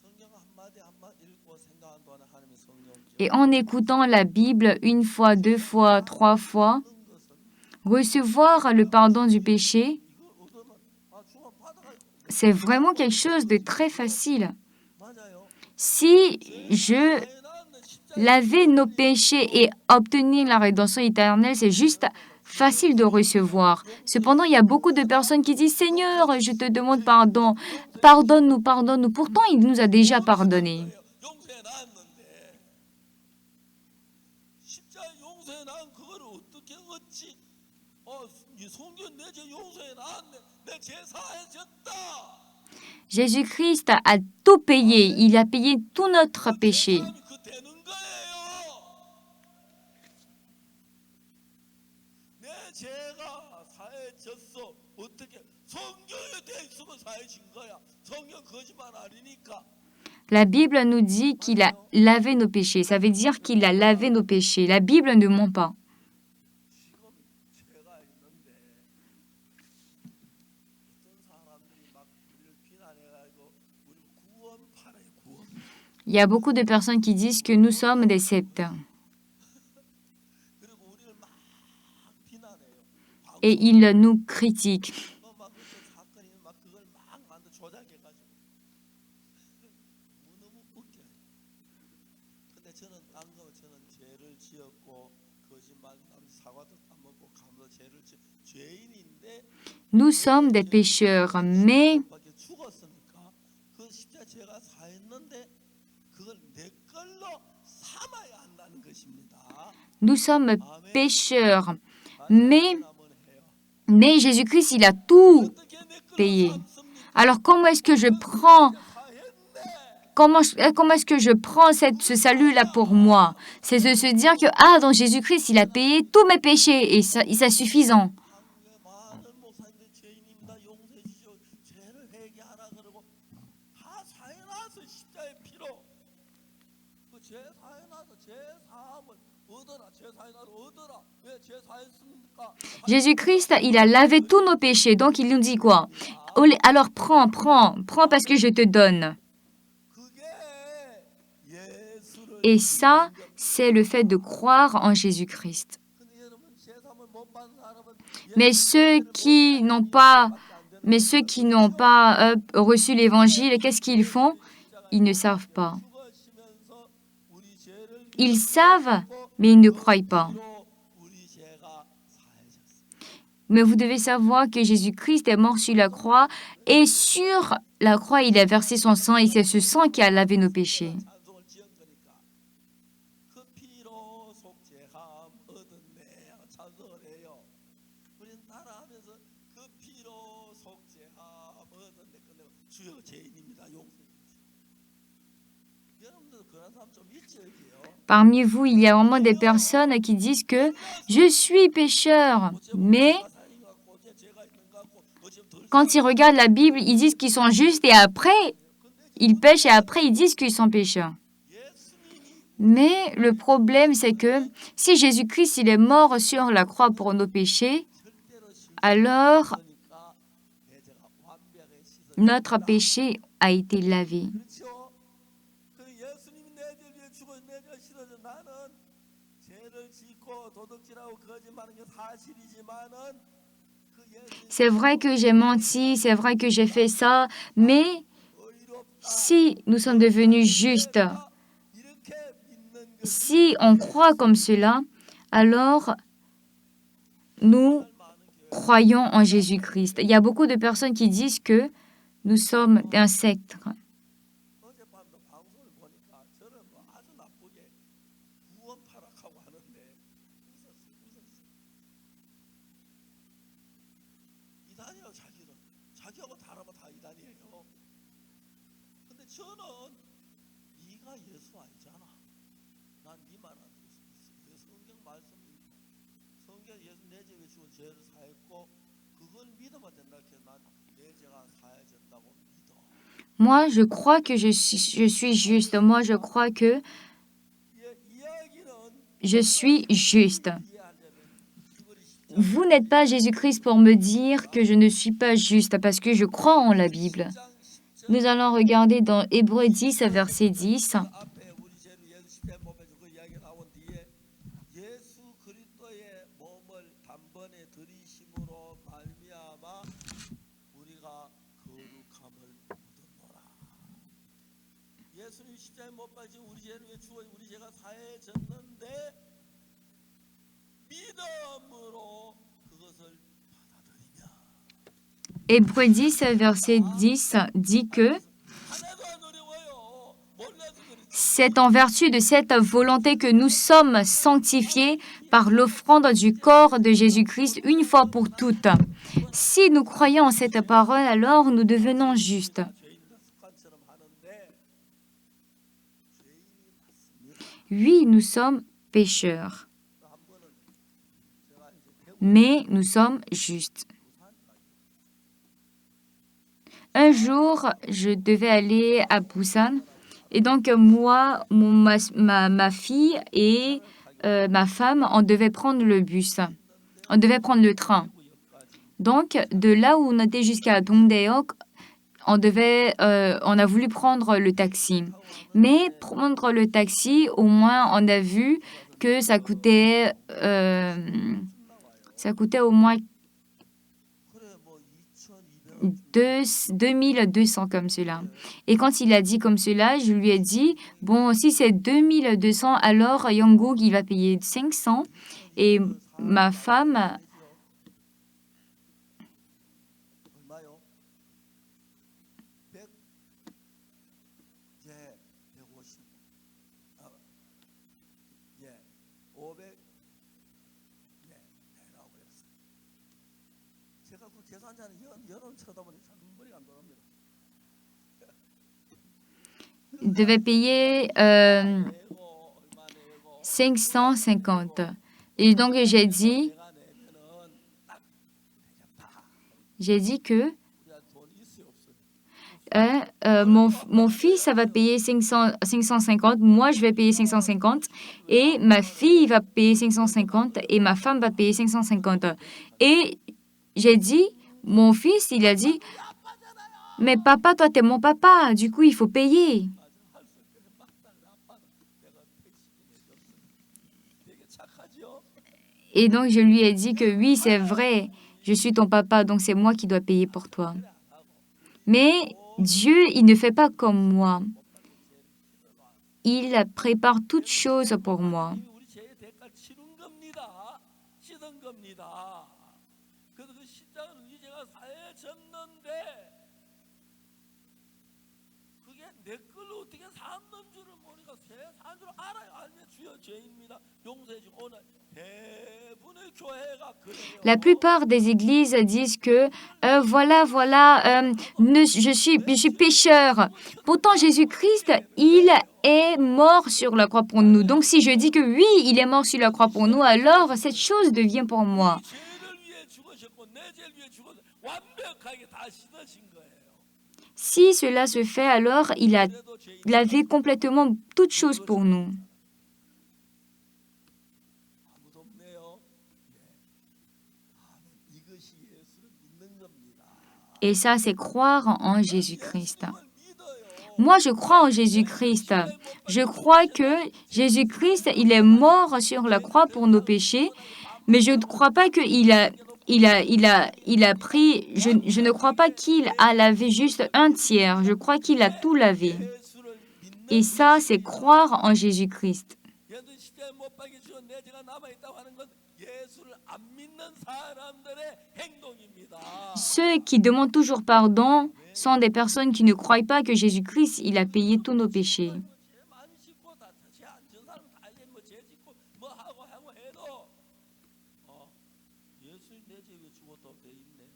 성경 한마디 한마디 읽고 생각한 동안에 하나님의 성령 Et en écoutant la Bible une fois, deux fois, trois fois, recevoir le pardon du péché, 이거 얻으면 아 주만 받아가 c'est vraiment quelque chose de très facile. 맞아요. Si je 사해놨는 십자가 laver nos péchés et obtenir la rédemption éternelle, c'est juste facile de recevoir. Cependant, il y a beaucoup de personnes qui disent, Seigneur, je te demande pardon, pardonne-nous, pardonne-nous. Pourtant, il nous a déjà pardonné. 거예요. 용서해 놨는데 십자 용서해 난 그걸 어떻게 어찌 이 성경 내 죄 용서해 놨네 내 죄 사해졌다. Jésus-Christ a tout payé. Il a payé tout notre péché. 사람이 그 되는 거예요. 내 죄가 사해졌어. 어떻게 성경에 돼 있으면 사해진 거야. 성경 거짓말 아니니까. La Bible nous dit qu'il a lavé nos péchés. Ça veut dire qu'il a lavé nos péchés. La Bible ne ment pas. 지금 죄가 있는데 어떤 사람들이 막 우리를 비난해가지고 우리 구원파래 구원. Il y a beaucoup de personnes qui disent que nous sommes des sectes. 그리고 우리를 막 비난해요. Et ils nous critiquent. 막 어떤 사건이 막 그걸 막 만들 조작해가지고 너무 웃겨요. 근데 저는 딴 거 저는 죄를 지었고 거짓말 사과도 안 먹고 감도 죄를 죄인인데 Nous sommes des pécheurs, mais 밖에 죽었으니까 그 십자 죄가 사했는데 그걸 내 걸로 삼아야 한다는 것입니다. nous sommes pécheurs. 한번 해요. Mais Jésus-Christ, il a tout 어떻게 내 걸로 payé. 삼습니까? Alors comment est-ce que je prends, 사했네. comment est-ce que je prends ce salut-là pour moi? C'est de se dire que, dans Jésus-Christ, il a payé tous mes péchés et c'est suffisant. 한국의 많은 목사님들 죄인입니다. 용서해 주시오. 죄를 회개하라 그러고 다 사해놔서 십자의 피로 그 죄 사해놔서 죄 사함을 얻어라. 죄 사해놔서 얻어라. 왜 죄 사했습니까? Jésus-Christ, il a lavé tous nos péchés. Donc il nous dit quoi? Alors prends parce que je te donne. 그게 예수를 Et ça, c'est le fait de croire en Jésus-Christ. 근데 여러분 죄 사함을 못 받는 사람은 Mais ceux qui n'ont pas, reçu l'évangile, qu'est-ce qu'ils font? Ils ne savent pas. 죽으시면서 우리 죄를 Ils savent, mais ils ne croient pas. 위로 우리 죄가 사해졌습니다. Mais vous devez savoir que Jésus-Christ est mort sur la croix et sur la croix, il a versé son sang et c'est ce sang qui a lavé nos péchés. 찬송을 지은 거니까 그 피로 속죄함 얻었네 하고 찬송을 해요. 우리는 따라하면서 그 피로 속죄함 얻었네. 근데 주여 죄인입니다. 용서해 주십시오. 여러분들도 그런 사람 좀 있죠 여기요. Parmi vous, il y a vraiment des personnes qui disent que je suis pécheur, mais quand ils regardent la Bible, ils disent qu'ils sont justes et après, ils pêchent et après, ils disent qu'ils sont pécheurs. Mais le problème, c'est que si Jésus-Christ, il est mort sur la croix pour nos péchés, alors notre péché a été lavé. 그렇죠? 그 예수님이 내 죄를 위해 죽어 내 죄를 실어서 나는 죄를 짓고 도둑질하고 거짓말하는 게 사실이지만은 그 예수님 C'est vrai que j'ai menti, c'est vrai que j'ai fait ça, mais 의롭다 si nous sommes devenus justes, 이렇게 믿는 것 si on croit comme cela, alors nous croyons en Jésus-Christ. Il y a beaucoup de personnes qui disent que nous sommes un secte. 어젯밤도 방송을 보니까 저를 뭐 아주 나쁘게 구원파라고 하는데 웃었어요. 이단이에요 자기는. 자기하고 다르면 다 이단이에요. 근데 저는 네가 예수 아니잖아. 난 네만 안 돼. 성경 말씀 읽고 성경 예수 내 죄에 죽은 죄를 사했고 그걸 믿으면 된다. 그래서 난내 죄가 사해졌다고 믿어. Moi, je crois que je suis juste. Moi, je crois que je suis juste. Vous n'êtes pas Jésus-Christ pour me dire que je ne suis pas juste parce que je crois en la Bible. Nous allons regarder dans Hébreux 10, verset 10. 앞에 우리 죄를 예수 십자가에 못 박혀 그 이야기 나온 뒤에 예수 그리스도의 몸을 단번에 들이심으로 말미암아 우리가 거룩함을 얻었노라. 예수님 십자가에 못 박혀 우리 죄를 위해 죽어 우리 죄가 사해졌는데 믿음으로 Hébreux 10, verset 10 dit que 하나도 안 어려워요. 몰라서 그렇지. c'est en vertu de cette volonté que nous sommes sanctifiés par l'offrande du corps de Jésus-Christ une fois pour toutes. Si nous croyons en cette parole, alors nous devenons justes. 죄인이다 습관처럼 하는데 죄인이 맞습니다. Oui, nous sommes pécheurs, 한 번은 제가 이제 대구 mais nous sommes justes. Un jour, je devais aller à Busan et donc moi, ma fille et ma femme, on devait prendre le bus. On devait prendre le train. Donc, de là où on était jusqu'à Dongdaeok, on a voulu prendre le taxi. Mais prendre le taxi, au moins, on a vu que ça coûtait au moins 그래 뭐 2,200원 2200 comme cela. Et quand il a dit comme cela, je lui ai dit, bon, si c'est 2200, alors Yongguk, il va payer 500 et ma femme, 얼마요? 100 예, 150. 아, 예, 500. 예, 내라고 그랬어요. 제가 그 계산자는 여론 쳐다보니 참 머리가 안 돌아갑니다. devait payer 내고 얼마 내고 550. Et donc j'ai dit 내가 내면은 딱 되겠다. que 우리가 돈 있어요 없어요? mon fils, ça va payer 550, moi je vais payer 550 et ma fille va payer 550 et ma femme va payer 550. Et j'ai dit, mon fils, il a dit, mais papa, toi t'es mon papa, du coup il faut payer. 되게 착하죠? Et donc je lui ai dit que oui, c'est vrai, je suis ton papa, donc c'est moi qui dois payer pour toi. Mais Dieu, il ne fait pas comme moi. Il prépare toutes choses pour moi. 우리 죄의 대가 치른 겁니다. 치른 겁니다. 그래서 그 십자가는 우리 죄가 사해졌는데 그게 내 걸로 어떻게 삼는 줄을 모르니까 산 줄 알아요. 알면 주여 죄입니다. 용서해 주고 오늘 대부분의 교회가 그래요. La plupart des églises disent que je suis pécheur. Pourtant, Jésus-Christ, il est mort sur la croix pour nous. Donc, si je dis que oui, il est mort sur la croix pour nous, alors cette chose devient pour moi. 죄를 위해 죽으셨고 내 죄를 위해 죽어서 완벽하게 다 씻으신 거예요. Si cela se fait, alors il a 그래도 죄인 lavé complètement toutes choses pour nous. 아무도 없네요. 네. 아멘. 이것이 예수를 믿는 겁니다. Et ça, c'est croire en Jésus-Christ. 예수님을 믿어요. Moi, je crois en Jésus-Christ. Je crois que Jésus-Christ, il est mort sur la croix pour nos péchés, mais je ne crois pas qu'il a pris, je ne crois pas qu'il a lavé juste un tiers. Je crois qu'il a tout lavé. 예수를 믿는 Et ça, c'est croire en Jésus-Christ. 얘들 십자가에 못 박히시고 내 죄가 남아 있다고 하는 건 예수를 안 믿는 사람들의 행동입니다. Ceux qui demandent toujours pardon sont des personnes qui ne croient pas que Jésus-Christ, il a payé tous nos péchés. 죄 많이 짓고 다죄안진 사람 다 이제 뭐죄 짓고 뭐 하고 해도 예수 내 죄 왜 죽었다고 돼 있네.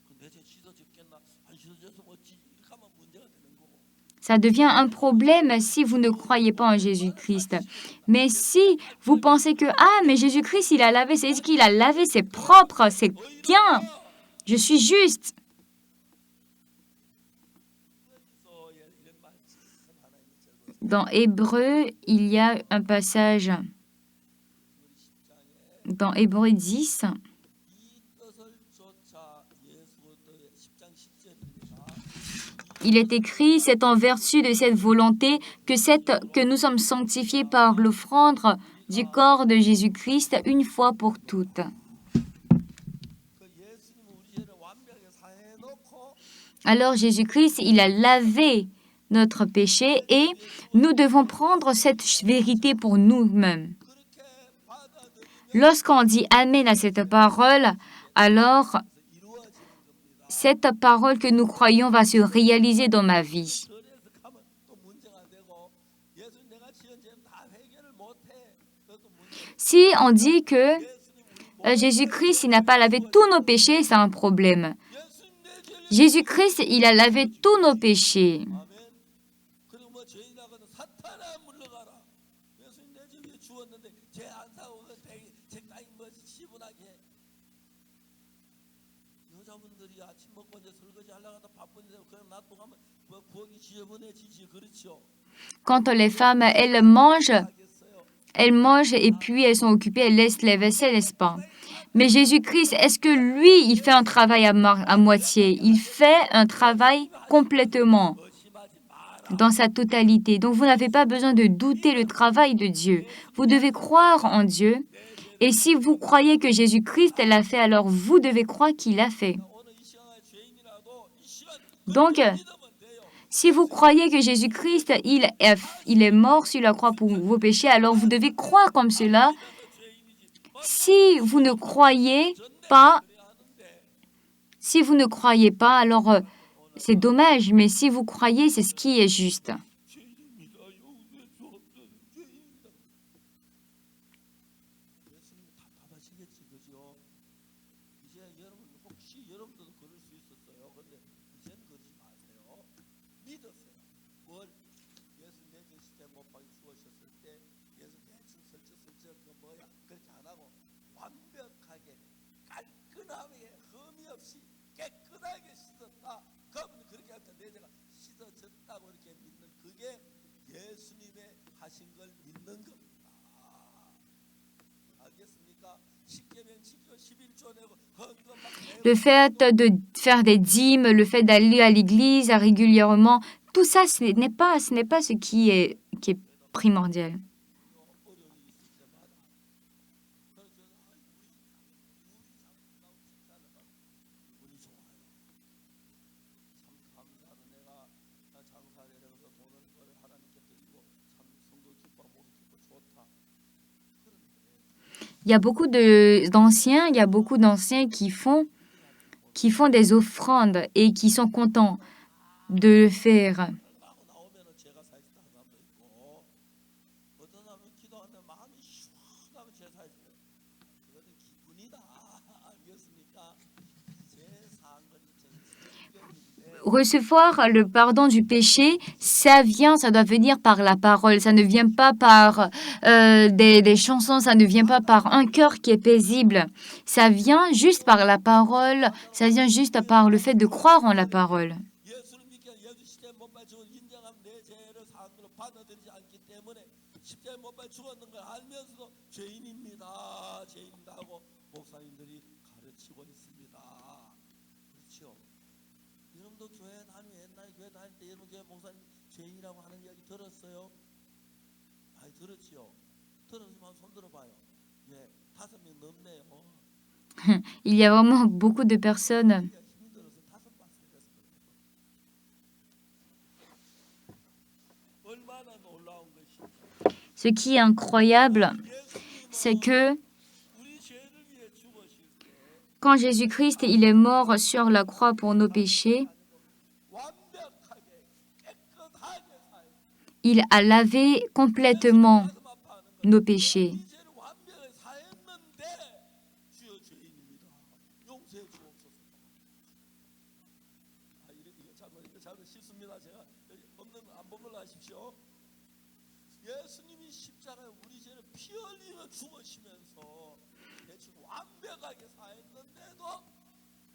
그 내 죄 씻어졌겠나? 안 씻어져서 어찌 이렇게 하면 문제가 되는 거고. Ça devient un problème si vous ne croyez pas en Jésus-Christ. Mais si vous pensez que, ah, mais Jésus-Christ, il a lavé, c'est ce qu'il a lavé, c'est propre, c'est bien, je suis juste. 그래서 이런 말씀 하나님의 절보세요. Dans Hébreu, il y a un passage, dans Hébreu 10, 이 뜻을 쫓아 예수 그리스도의 10장 10절입니다. il est écrit, c'est en vertu de cette volonté que nous sommes sanctifiés par l'offrande du corps de Jésus-Christ une fois pour toutes. 그 예수님은 우리 죄를 완벽하게 사해 놓고 Alors Jésus-Christ, il a lavé notre péché et nous devons prendre cette vérité pour nous-mêmes. 그렇게 받아들이면 Lorsqu'on dit Amen à cette parole, alors 이루어지는 겁니다. cette parole que nous croyons va se réaliser dans ma vie. 절에서 가면 또 문제가 되고 예수님 내가 지은 죄는 다 회개를 못해. 그것도 문제가 Si on dit que 예수님 우리 Jésus-Christ, il n'a pas lavé tous nos péchés, c'est un problème. 예수님 내 죄를 Jésus-Christ, il a lavé tous nos péchés. 아멘. 그리고 뭐 죄인하고는 사탄아 물러가라. 예수님 내 죄 위에 주었는데 죄 안 사고 그 책당이 뭐지 지분하게. 여자분들이 아침 먹고 이제 설거지 하려고 하다 바쁜데 그냥 놔두고 가면 뭐 부엌이 지저분해지지 그렇죠. Quand les femmes, 하겠어요. elles mangent et puis elles sont occupées, elles laissent les vaisselles, n'est-ce pas? Mais Jésus-Christ, est-ce que lui, il fait un travail à moitié? Il fait un travail complètement, 의심하지 마라. dans sa totalité. Donc vous n'avez pas besoin de douter le travail de Dieu. Vous devez croire en Dieu. Et si vous croyez que Jésus-Christ l'a fait, alors vous devez croire qu'il l'a fait. 오늘 이 시간에 죄인이라도 이 시간 Donc, 믿으면 돼요. si vous croyez que Jésus-Christ, il est mort sur la croix pour vos péchés, alors vous devez croire comme cela. Si vous ne croyez pas, alors c'est dommage, mais si vous croyez, c'est ce qui est juste. 죄인입니다. 용서해 주옵소서. 죄인입니다. 예수님 답답하시겠지 그죠? 이제 여러분 혹시 여러분들도 그럴 수 있었어요. 근데 이제는 그러지 마세요. 믿으세요. 뭘 예수 내 죄 십자가에 못 박혀 죽으셨을 때 예수 대충 슬쩍슬쩍 그 뭐야 그렇게 안 하고 완벽하게 깔끔하게 흠이 없이 깨끗하게 씻었다. 그러면 그렇게 할 때 내 죄가 씻어졌다고 이렇게 믿는 그게 예수님의 하신 걸 믿는 겁니다. 알겠습니까? 십계명 지켜 11조 내고 헌금 막 Le fait de faire des dîmes, le fait d'aller à l'église régulièrement, tout ça, ce n'est pas ce qui est primordial. 어려움이 있을 때마다 그래서 저는 우리 좋아요. 참 감사하다. 내가 장사를 해서 돈을 하나님께 드리고 참 성도 기뻐 모두 기뻐 좋다. 그런데 Il y a beaucoup d'anciens qui font des offrandes et qui sont contents de le faire. 하고 나오면은 제가 사실 다 사람도 있고 어떤 사람은 기도하는데 마음이 시원하면 제사 해줘요. 그것은 기분이다. 알겠습니까? 제사한 건 성경인데 Recevoir le pardon du péché, ça doit venir par la parole, ça ne vient pas par des chansons, ça ne vient pas par un cœur qui est paisible, ça vient juste par la parole, ça vient juste par le fait de croire en la parole. 예수를 믿게 예수 십자가에 못 박혀 인정하면 내 죄를 사한 걸로 받아들이지 않기 때문에 십자가에 못 박혀 죽었는 걸 알면서도 죄인입니다. 죄인이다 하고 목사님들이 가르치고 있습니다. 그렇죠? 여러분도 교회 다니면 옛날에 교회 다닐 때 여러분 교회 목사님 죄인이라고 하는 이야기 들었어요? 많이 들었지요? 들었으면 손 들어봐요. 예, 5명 넘네요. Il y a vraiment beaucoup de personnes. 힘이 들어서 5번 살렸을 거예요. 얼마나 놀라운 것인지. Ce qui est incroyable, c'est que 우리 죄를 위해 죽으실 때 quand Jésus-Christ il est mort sur la croix pour nos péchés, 완벽하게 깨끗하게 살고 il a lavé complètement 가슴 아파하는 거. nos péchés. 이 죄를 완벽하게 사했는데 주여 죄인입니다. 용서해 주옵소서. 이거 잘못 실수입니다. 제가 없는 거 안 본 걸로 하십시오. 예수님이 십자가에 우리 죄를 피 흘리며 죽으시면서 대충 완벽하게 사했는데도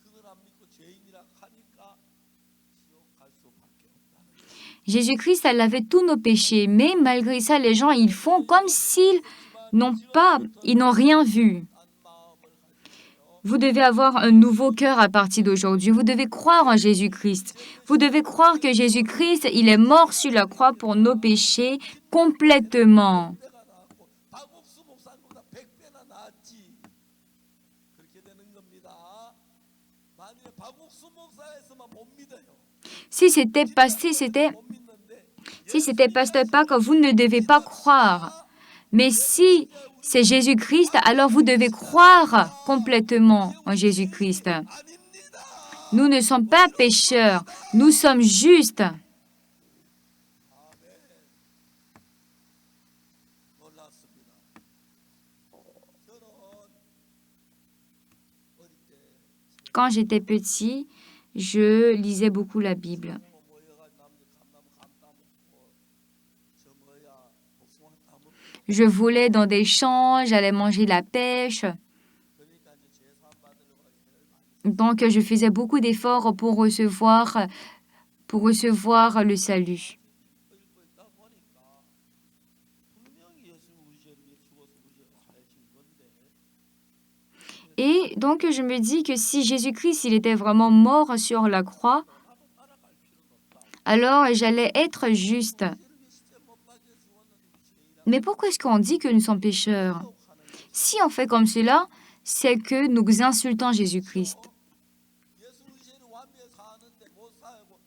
그걸 안 믿고 죄인이라 하니까 지옥 갈 수밖에 없다는 거예요. Jésus-Christ a lavé tous nos péchés, mais malgré ça, les gens, ils font comme s'ils ils n'ont rien vu. 안 마음을 가지세요. Vous devez avoir un nouveau cœur à partir d'aujourd'hui. Vous devez croire en Jésus-Christ. Vous devez croire que Jésus-Christ, il est mort sur la croix pour nos péchés complètement. 배가 나왔고 박옥수 목사님보다 100배나 나았지. 그렇게 되는 겁니다. 만약에 박옥수 목사였으면 못 믿어요. Si c'était 못 믿는데 pasteur Pâques, vous ne devez pas croire. Mais si c'est Jésus-Christ, alors vous devez croire complètement en Jésus-Christ. 아닙니다. Nous ne sommes pas pécheurs, nous sommes justes. 놀랐습니다. 저는 어릴 때 Quand j'étais petit, je lisais beaucoup la Bible. 모여가 남들 감나무 감 따먹고 저 뭐야 복숭아 따먹고 Je volais dans des champs, j'allais manger la pêche. 그러니까 이제 제사 받으려고 제일 많이 Donc, je faisais beaucoup d'efforts pour recevoir le salut. 읽고 있다 보니까 분명히 예수님 우리 죄를 위해 죽어서 우리 죄를 사해진 건데 Et donc, je me dis que si Jésus-Christ, il était vraiment mort sur la croix, 나도 따라갈 필요는 없다. alors j'allais être juste. 죄를 위해 십자가 못 박혀 죽었는데 죄인이라고 Mais pourquoi est-ce qu'on dit que nous sommes pécheurs? 하는 거죠. Si on fait comme cela, c'est que nous insultons Jésus-Christ. 예수 우리 죄를 완벽히 사는데 못 살고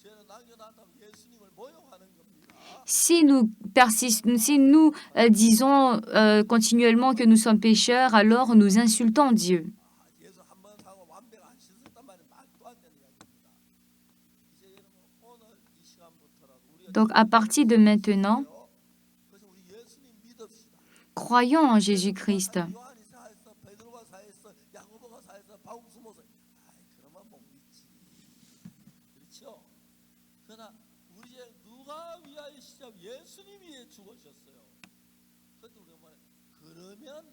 죄는 남겨놨다면 예수님을 모욕하는 겁니다. Si nous disons continuellement que nous sommes pécheurs, alors nous insultons Dieu. 예수 한 번 사고 완벽 안 씻었단 말이 말도 안 되는 이야기입니다. 이제 여러분 오늘 이 시간부터라도 우리가 Donc à partir de maintenant, 그래서 우리 예수님 믿읍시다. croyons en Jésus-Christ. 요한이 사했어, 베드로가 사했어, 야고보가 사했어, 바울스모서. 그러면 못 믿지. 그렇죠? 그러나 우리 죄 누가 위하여 십자가 예수님이 위해 죽으셨어요. 그때 우리가 말해 그러면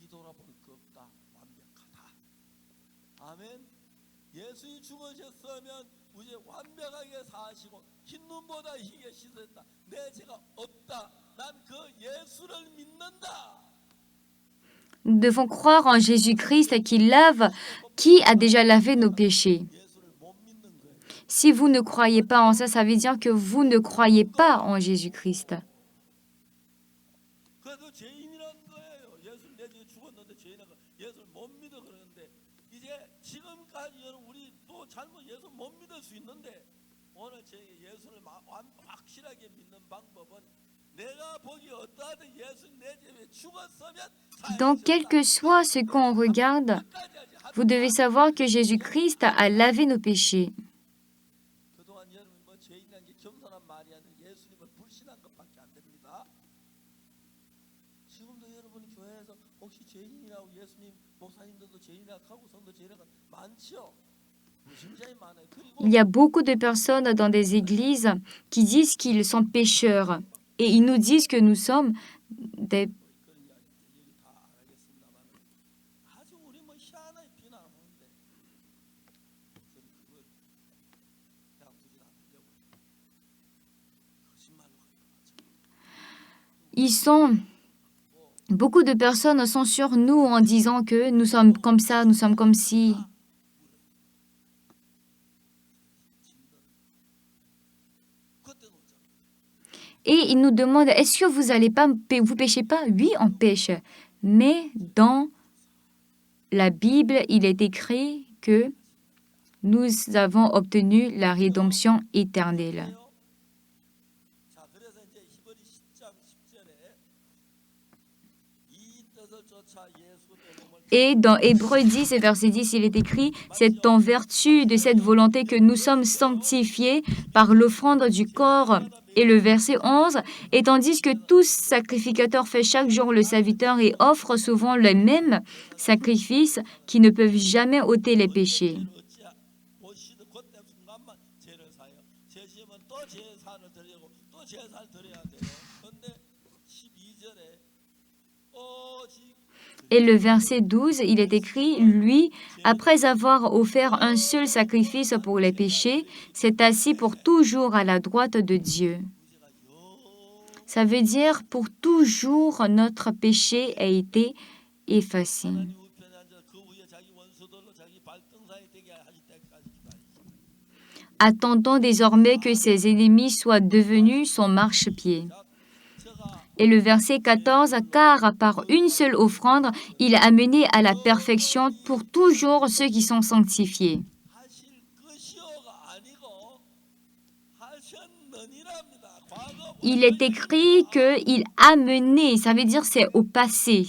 뒤돌아볼 거 없다. 완벽하다. 아멘. 예수님 죽으셨으면 우리 죄 완벽하게 사시고 흰 눈보다 희게 씻었다. 내 죄가 없다. 난 그 예수를 믿는다. Nous devons croire en Jésus-Christ qui a déjà lavé nos péchés. 예수를 못 믿는 거예요. Si vous ne croyez pas en ça, ça veut dire que vous ne croyez pas en Jésus-Christ. 그래서 죄인이라는 거예요. 예수 내 죄 죽었는데 죄인이라는 거. 예수를 못 믿어 그러는데 이제 지금까지는 우리 또 잘못 예수 못 믿을 수 있는데 오늘 제 예수를 확실하게 믿는 방법은 내가 보기 어떠하든 예수 내 죄에 죽었으면 Donc, quel que soit ce qu'on regarde, vous devez savoir que Jésus-Christ a lavé nos péchés. 그동안 여러분 뭐 죄인이라는 게 겸손한 말이 아니라 예수님을 불신한 것밖에 안 됩니다. 지금도 여러분이 교회에서 혹시 죄인이라고 예수님 목사님들도 죄인이라고 하고 성도 죄인이라고 많죠. 불신자이 많아요. 그리고 Il y a beaucoup de personnes dans des églises qui disent qu'ils sont pécheurs. Et ils nous disent que nous sommes des... 그런 이야기 여기 다 알겠습니다만 아주 우리 뭐 희한하게 비난하는데 저는 그걸 그냥 두지 않으려고 거짓말로 하는 거죠. Beaucoup de personnes sont sur nous en disant que nous sommes comme ça, nous sommes comme ci. 그때 놓자. Et ils nous demandent, est-ce que vous péchez pas? Oui, on pêche. Mais dans la Bible, il est écrit que nous avons obtenu la rédemption éternelle. 자, 그래서 이제 히브리 10장 10절에 이 뜻을 쫓아 예수 때문에 Et dans Hébreux 10, verset 10, il est écrit, c'est en vertu de cette volonté que nous sommes sanctifiés par l'offrande du corps. Et le verset 11, et tandis que tout sacrificateur fait chaque jour le serviteur et offre souvent les mêmes sacrifices qui ne peuvent jamais ôter les péchés. 어찌야 오시도 그때 순간만 죄를 사요. 죄지으면 또 제사를 드리고 또 제사를 드려야 돼요. 그런데 12절에 오직 Et le verset 12, il est écrit, lui, après avoir offert un seul sacrifice pour les péchés, s'est assis pour toujours à la droite de Dieu. Ça veut dire pour toujours notre péché a été effacé. 하나님 우편에 앉아 그 위에 자기 원수들로 자기 발등상이 되게 하실 때까지 기다리시고 Attendons désormais que ses ennemis soient devenus son marchepied. 제가 Et le verset 14, car par une seule offrande, il a amené à la perfection pour toujours ceux qui sont sanctifiés. 하실 것이요가 아니고 하셨느니랍니다. 과거 Il est écrit qu'il a mené, ça veut dire c'est au passé.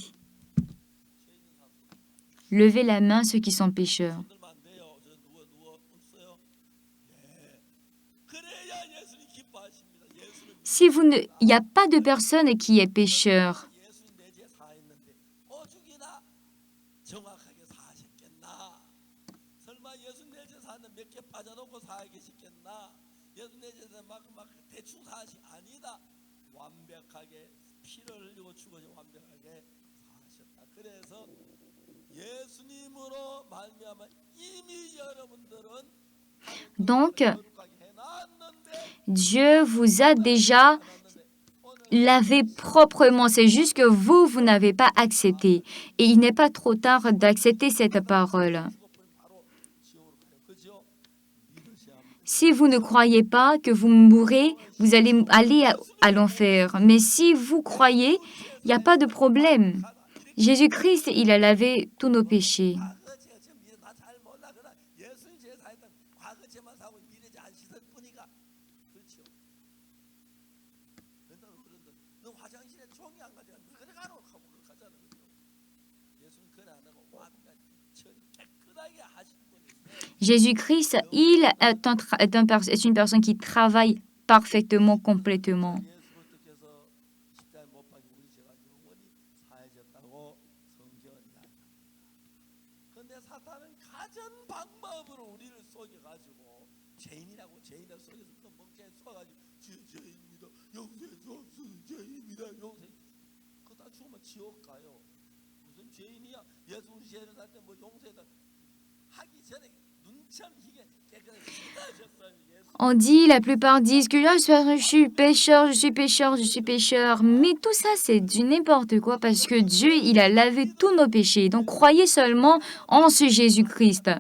Levez la main ceux qui sont pécheurs. 들면 안 돼요. 없어야 예수님 기뻐하십니다. 예수는 Si vous ne, il n'y a pas de personne qui est pécheur. 예수님 내제 사했는데 오죽이나 정확하게 사하셨겠나? 설마 예수님 내제 사는 몇 개 빠져놓고 사하 계시겠나? 예수님 내제 막 대충 사하시 아니다. 완벽하게 피를 흘리고 죽어서 완벽하게 사하셨다. 그래서 예수님으로 말미암아 이미 여러분들은 Donc, Dieu vous a déjà lavé proprement. C'est juste que vous n'avez pas accepté. Et il n'est pas trop tard d'accepter cette parole. Si vous ne croyez pas que vous mourrez, vous allez aller à l'enfer. Mais si vous croyez, il n'y a pas de problème. Jésus-Christ, il a lavé tous nos péchés. Jésus-Christ, il est une personne qui travaille parfaitement, complètement. On dit, la plupart disent que je suis pécheur, je suis pécheur, je suis pécheur. Mais tout ça, c'est du n'importe quoi parce que Dieu, il a lavé tous nos péchés. Donc, croyez seulement en ce Jésus-Christ.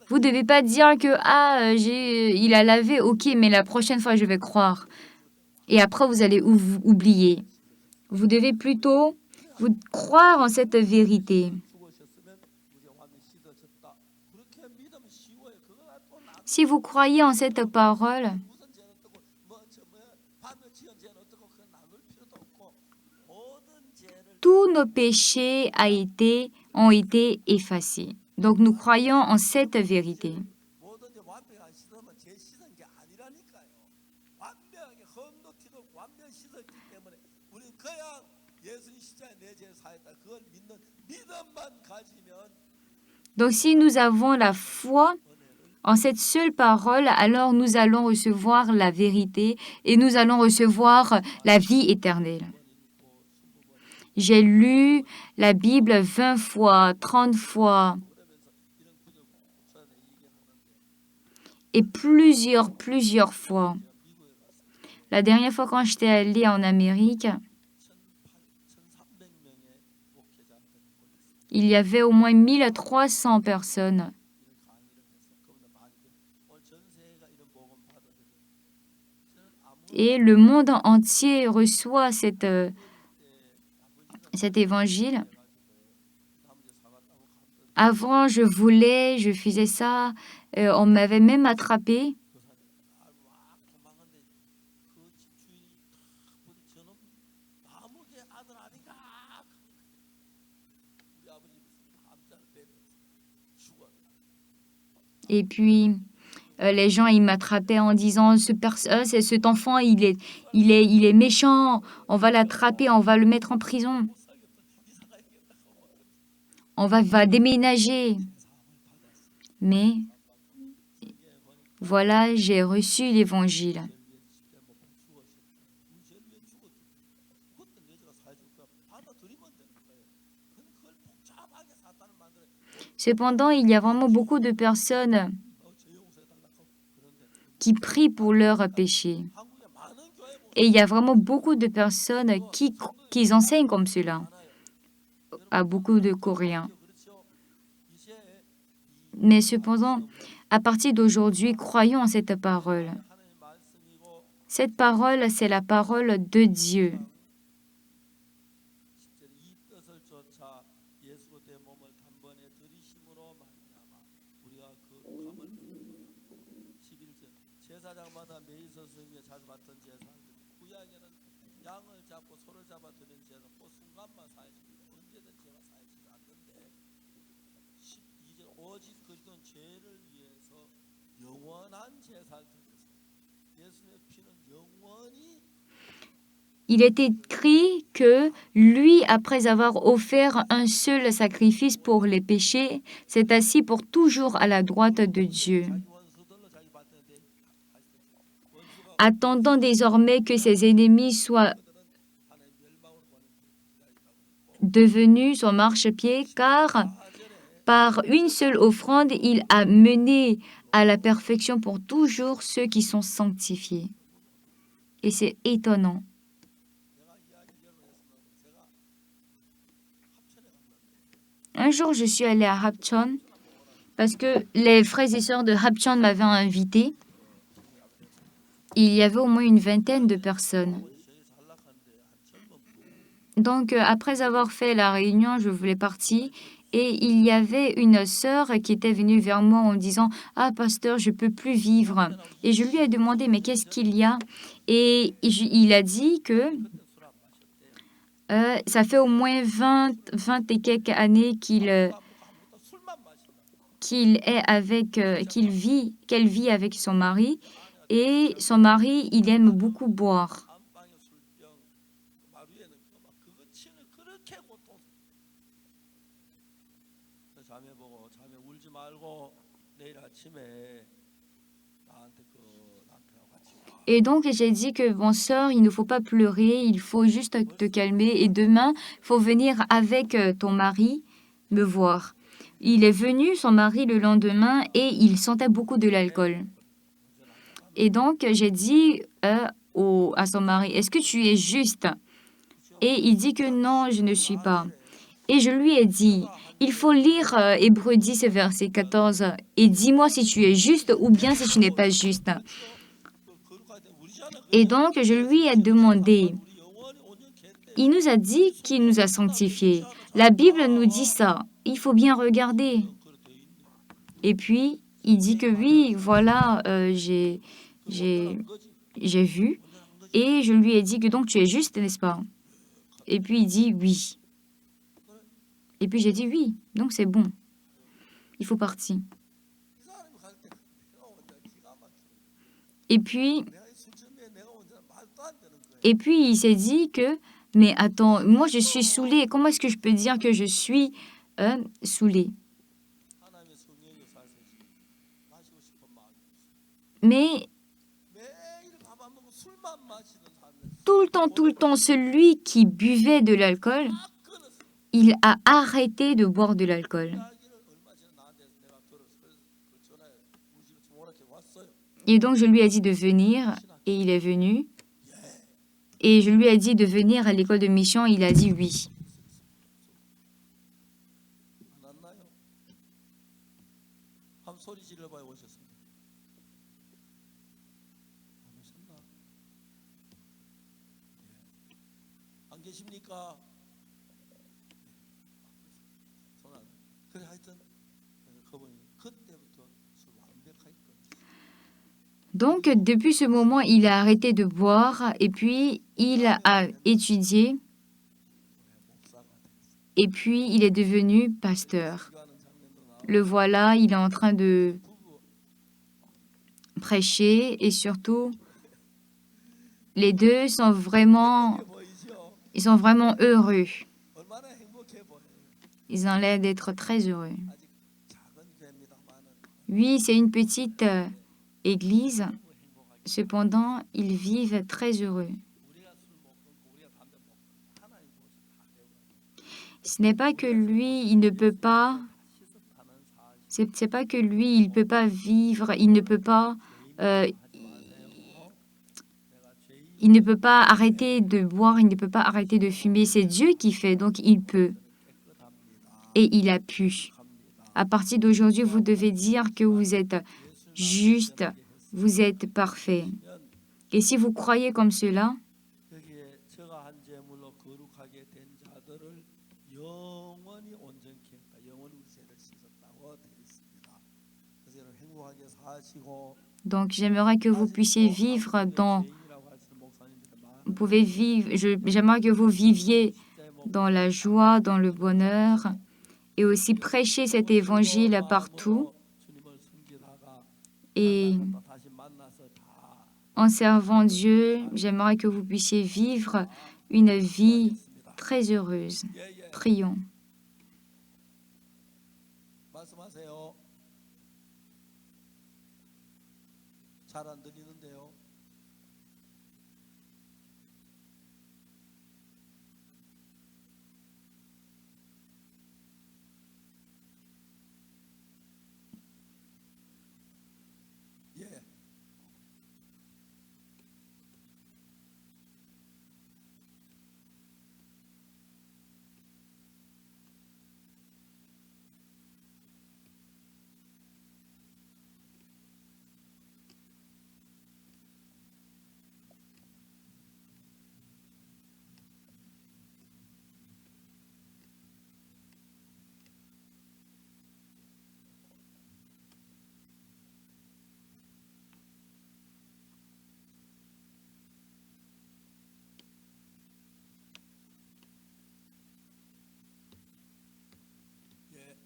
Vous ne devez pas dire que, il a lavé, ok, mais la prochaine fois, je vais croire. Et après, vous allez oublier. Vous devez plutôt vous croire en cette vérité. Si vous croyez en cette parole, tous nos péchés ont été effacés. Donc nous croyons en cette vérité. Donc si nous avons la foi en cette seule parole, alors nous allons recevoir la vérité et nous allons recevoir la vie éternelle. J'ai lu la Bible 20 fois, 30 fois et plusieurs fois. La dernière fois quand j'étais allée en Amérique, il y avait au moins 1300 personnes. Et le monde entier reçoit cet évangile. Avant, je faisais ça. On m'avait même attrapé. Et puis, les gens, ils m'attrapaient en disant, cet enfant, il est méchant, on va l'attraper, on va le mettre en prison. On va déménager. Mais, voilà, j'ai reçu l'évangile. Cependant, il y a vraiment beaucoup de personnes qui prient pour leurs péchés. Et il y a vraiment beaucoup de personnes qui enseignent comme cela à beaucoup de Coréens. Mais cependant, à partir d'aujourd'hui, croyons en cette parole. Cette parole, c'est la parole de Dieu. Il est écrit que lui, après avoir offert un seul sacrifice pour les péchés, s'est assis pour toujours à la droite de Dieu, attendant désormais que ses ennemis soient devenus son marchepied, car par une seule offrande, il a mené à la perfection pour toujours ceux qui sont sanctifiés. Et c'est étonnant. Un jour, je suis allée à Hapcheon parce que les frères et sœurs de Hapcheon m'avaient invité. Il y avait au moins une vingtaine de personnes. Donc, après avoir fait la réunion, je voulais partir. Et il y avait une sœur qui était venue vers moi en disant « Ah, pasteur, je ne peux plus vivre. » Et je lui ai demandé « Mais qu'est-ce qu'il y a ?» Et il a dit que ça fait au moins 20 et quelques années qu'elle vit avec son mari. Et son mari, il aime beaucoup boire. Et donc, j'ai dit que, bon, sœur, il ne faut pas pleurer, il faut juste te calmer. Et demain, il faut venir avec ton mari me voir. Il est venu, son mari, le lendemain, et il sentait beaucoup de l'alcool. Et donc, j'ai dit à son mari, est-ce que tu es juste? Et il dit que non, je ne suis pas. Et je lui ai dit, il faut lire Hébreux 10, verset 14, et dis-moi si tu es juste ou bien si tu n'es pas juste. Et donc, je lui ai demandé, il nous a dit qu'il nous a sanctifiés. La Bible nous dit ça. Il faut bien regarder. Et puis, il dit que oui, voilà, j'ai vu. Et je lui ai dit que donc tu es juste, n'est-ce pas? Et puis, il dit oui. Et puis, j'ai dit oui, donc c'est bon. Il faut partir. Et puis, il s'est dit que, mais attends, moi je suis saoulé. Comment est-ce que je peux dire que je suis saoulé? Mais tout le temps, celui qui buvait de l'alcool, il a arrêté de boire de l'alcool. Et donc, je lui ai dit de venir, et il est venu. Et je lui ai dit de venir à l'école de mission, il a dit oui. Donc, depuis ce moment, il a arrêté de boire et puis il a étudié et puis il est devenu pasteur. Le voilà, il est en train de prêcher et surtout, les deux sont vraiment heureux. Ils ont l'air d'être très heureux. Oui, c'est une petite église. Cependant, ils vivent très heureux. Ce n'est pas que lui, il ne peut pas. C'est pas que lui, il peut pas vivre, il ne peut pas arrêter de boire, il ne peut pas arrêter de fumer. C'est Dieu qui fait, donc il peut. Et il a pu. À partir d'aujourd'hui, vous devez dire que vous êtes juste, vous êtes parfait. Et si vous croyez comme cela, donc j'aimerais que vous puissiez vivre j'aimerais que vous viviez dans la joie, dans le bonheur et aussi prêcher cet évangile partout. Et En servant Dieu, j'aimerais que vous puissiez vivre une vie très heureuse. 예, 예. Prions. 말씀하세요. 잘 안 들리는데요. 예. 예.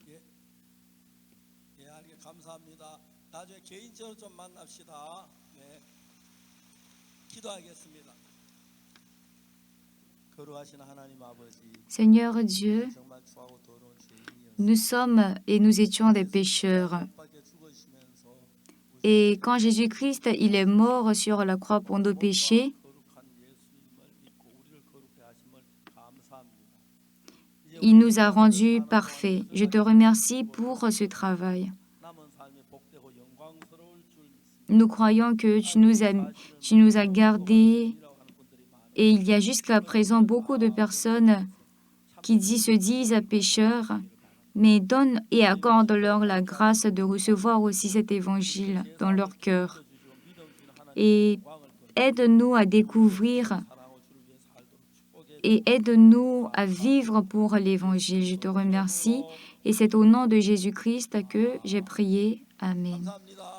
예. 예, 알게 감사합니다. 나중에 개인적으로 좀 만납시다. 네. 기도하겠습니다. 거룩하신 하나님 아버지, Seigneur Dieu, 정말 추하고 더러운 죄인이었습니다. nous sommes et nous étions des pécheurs. 밖에 죽으시면서 Et quand Jésus-Christ, il est mort sur la croix pour nos péchés, 거룩한 예수님을 믿고 우리를 거룩해 하심을 감사합니다. 이제 il nous a rendus parfaits. Je te remercie pour ce travail. 남은 삶이 복되고 영광스러울 줄 믿습니다. Nous croyons que tu nous as gardés et il y a jusqu'à présent beaucoup de personnes qui se disent pécheurs, mais donne et accorde-leur la grâce de recevoir aussi cet évangile dans leur cœur. Et aide-nous à découvrir et aide-nous à vivre pour l'évangile. Je te remercie et c'est au nom de Jésus-Christ que j'ai prié. Amen. 감사합니다.